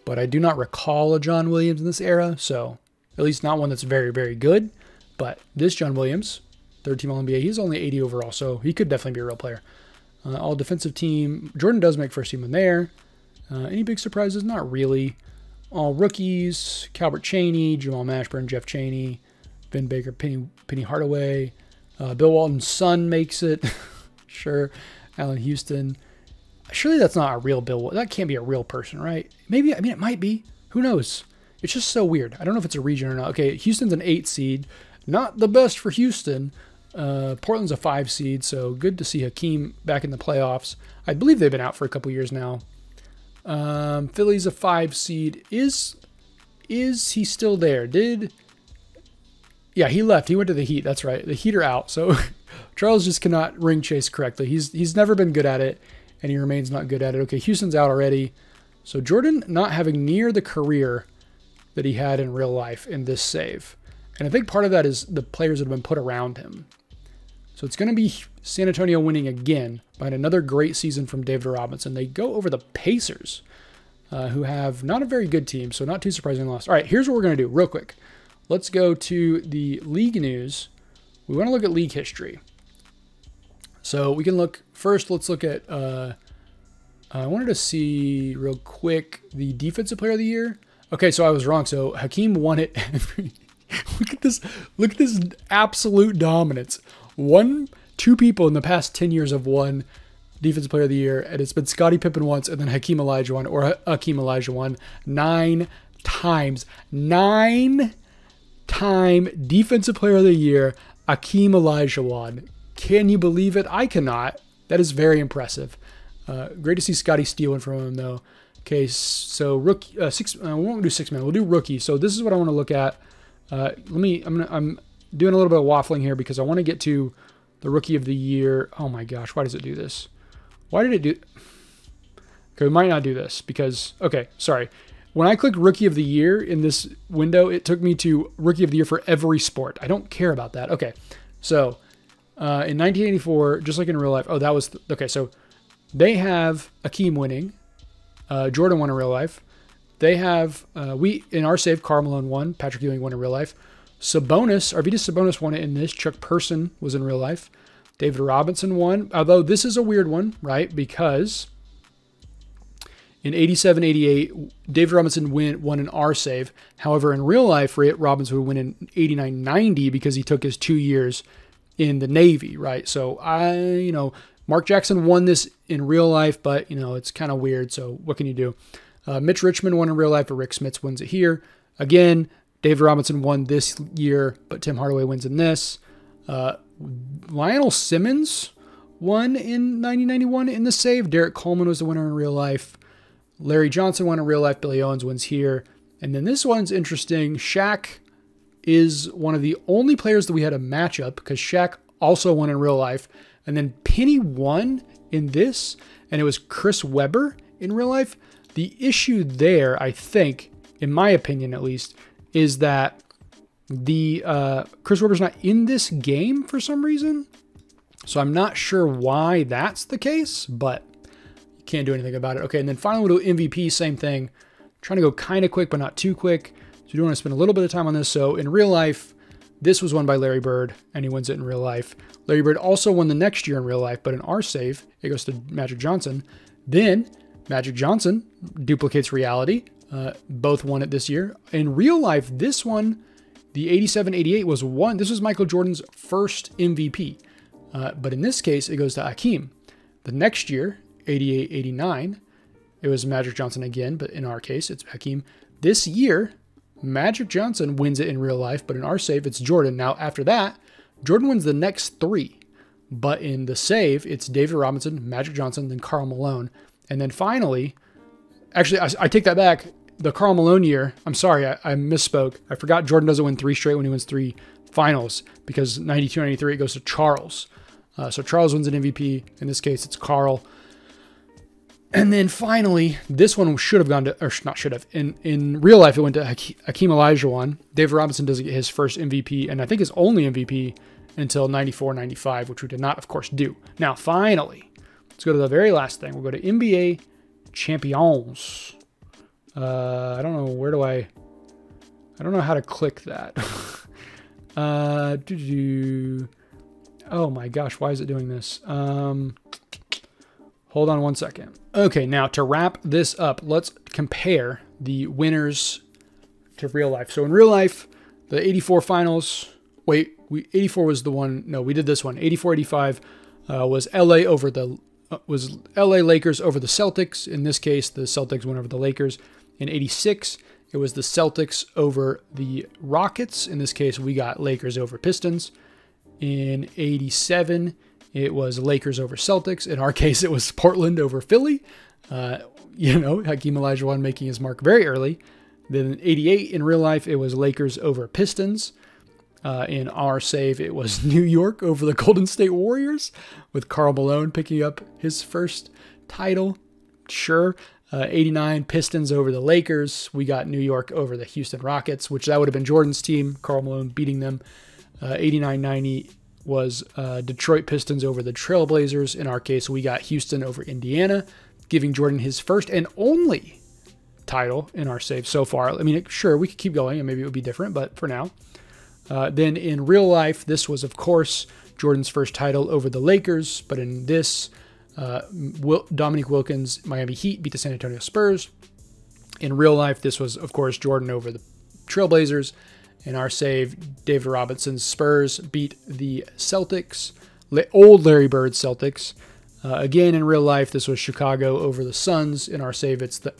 But I do not recall a John Williams in this era. So, at least not one that's very, very good. But this John Williams, third team All-NBA, he's only 80 overall. So, he could definitely be a real player. All defensive team. Jordan does make first team in there. Any big surprises? Not really. All rookies, Calbert Chaney, Jamal Mashburn, Jeff Chaney, Ben Baker, Penny Hardaway. Bill Walton's son makes it. Sure. Allen Houston. Surely that's not a real Bill. That can't be a real person, right? Maybe. I mean, it might be. Who knows? It's just so weird. I don't know if it's a region or not. Okay, Houston's an 8 seed. Not the best for Houston. Portland's a 5 seed, so good to see Hakeem back in the playoffs. I believe they've been out for a couple years now. Philly's a 5 seed. Is he still there? Yeah, he left. He went to the Heat. That's right. The Heat are out. So Charles just cannot ring chase correctly. He's never been good at it, and he remains not good at it. Okay, Houston's out already. So Jordan not having near the career that he had in real life in this save. And I think part of that is the players that have been put around him. So it's going to be San Antonio winning again behind another great season from David Robinson. They go over the Pacers, who have not a very good team, so not too surprising loss. All right, here's what we're going to do real quick. Let's go to the league news. We want to look at league history. So we can look, first let's look at, I wanted to see real quick the defensive player of the year. Okay, so I was wrong. So Hakeem won it every... Look at this absolute dominance. Two people in the past 10 years have won Defensive Player of the Year, and it's been Scottie Pippen once, and then Hakeem Olajuwon, or Hakeem Olajuwon, 9 times. 9-time Defensive Player of the Year, Hakeem Olajuwon. Can you believe it? I cannot. That is very impressive. Great to see Scottie stealing from him, though. Okay, so rookie, we won't do 6 man. We'll do rookie. So this is what I want to look at. I'm doing a little bit of waffling here because I want to get to the rookie of the year. Oh my gosh, why does it do this? Why did it do? Okay, we might not do this because, okay, sorry. When I clicked rookie of the year in this window, it took me to rookie of the year for every sport. I don't care about that. Okay, so in 1984, just like in real life, that was, okay, so they have Hakeem winning. Jordan won in real life. They have, in our save, Karl Malone won. Patrick Ewing won in real life. Arvydas Sabonis won it in this. Chuck Person was in real life. David Robinson won. Although this is a weird one, right? Because in 87-88, David Robinson won in our save. However, in real life, Robinson would win in 89-90 because he took his 2 years in the Navy, right? So Mark Jackson won this in real life, but it's kind of weird. So what can you do? Mitch Richmond won in real life, but Rick Smits wins it here. Again, David Robinson won this year, but Tim Hardaway wins in this. Lionel Simmons won in 1991 in the save. Derek Coleman was the winner in real life. Larry Johnson won in real life. Billy Owens wins here. And then this one's interesting. Shaq is one of the only players that we had a matchup because Shaq also won in real life. And then Penny won in this, and it was Chris Webber in real life. The issue there, I think, in my opinion at least, is that the Chris Webber's not in this game for some reason. So I'm not sure why that's the case, but you can't do anything about it. Okay, and then finally we'll do MVP, same thing. Trying to go kind of quick, but not too quick. So we do want to spend a little bit of time on this. So in real life, this was won by Larry Bird, and he wins it in real life. Larry Bird also won the next year in real life, but in our save, it goes to Magic Johnson. Then Magic Johnson duplicates reality. Both won it this year. In real life, this one, the 87-88 was won. This was Michael Jordan's first MVP. But in this case, it goes to Hakeem. The next year, 88-89, it was Magic Johnson again, but in our case, it's Hakeem. This year, Magic Johnson wins it in real life, but in our save, it's Jordan. Now, after that, Jordan wins the next 3. But in the save, it's David Robinson, Magic Johnson, then Karl Malone. And then finally, actually, I take that back. The Karl Malone year, I'm sorry, I misspoke. I forgot Jordan doesn't win 3 straight when he wins 3 finals, because 92, 93, it goes to Charles. So Charles wins an MVP. In this case, it's Karl. And then finally, this one should have gone to, or not should have. In real life, it went to Hakeem Olajuwon. David Robinson doesn't get his first MVP, and I think his only MVP until 94, 95, which we did not, of course, do. Now, finally, let's go to the very last thing. We'll go to NBA Champions. I don't know, where do I don't know how to click that. Oh my gosh, why is it doing this? Hold on one second. Okay, now to wrap this up, let's compare the winners to real life. So in real life, the 84 finals, 84 was the one, no, we did this one. 84-85 was LA over the, was LA Lakers over the Celtics. In this case, the Celtics went over the Lakers. In 86, it was the Celtics over the Rockets. In this case, we got Lakers over Pistons. In 87, it was Lakers over Celtics. In our case, it was Portland over Philly. You know, Hakeem Olajuwon making his mark very early. Then in 88, in real life, it was Lakers over Pistons. In our save, it was New York over the Golden State Warriors, with Karl Malone picking up his first title. Sure. 89, Pistons over the Lakers. We got New York over the Houston Rockets, which that would have been Jordan's team. Karl Malone beating them. 89-90 was Detroit Pistons over the Trailblazers. In our case, we got Houston over Indiana, giving Jordan his first and only title in our save so far. I mean, sure, we could keep going and maybe it would be different, but for now. Then in real life, this was, of course, Jordan's first title over the Lakers. But in this, Dominique Wilkins' Miami Heat beat the San Antonio Spurs. In real life, this was, of course, Jordan over the Trailblazers. In our save, David Robinson's Spurs beat the Celtics, old Larry Bird Celtics. Again, in real life, this was Chicago over the Suns. In our save, it's the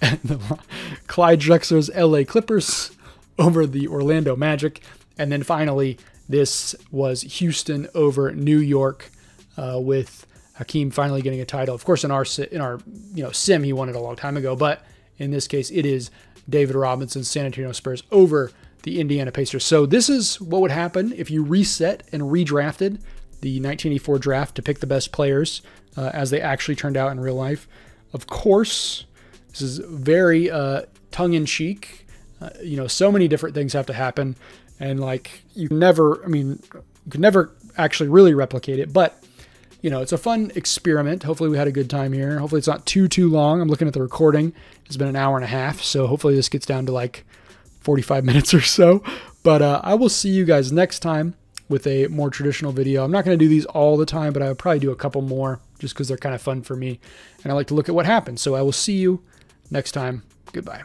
Clyde Drexler's LA Clippers over the Orlando Magic. And then finally, this was Houston over New York, with Hakeem finally getting a title. Of course, in our sim, he won it a long time ago, but in this case, it is David Robinson's San Antonio Spurs over the Indiana Pacers. So this is what would happen if you reset and redrafted the 1984 draft to pick the best players as they actually turned out in real life. Of course, this is very tongue-in-cheek. So many different things have to happen, and like you could never actually really replicate it. But it's a fun experiment. Hopefully we had a good time here. Hopefully it's not too long. I'm looking at the recording. It's been an hour and a half, so hopefully this gets down to like 45 minutes or so. But I will see you guys next time with a more traditional video. I'm not going to do these all the time, but I'll probably do a couple more just because they're kind of fun for me. And I like to look at what happens. So I will see you next time. Goodbye.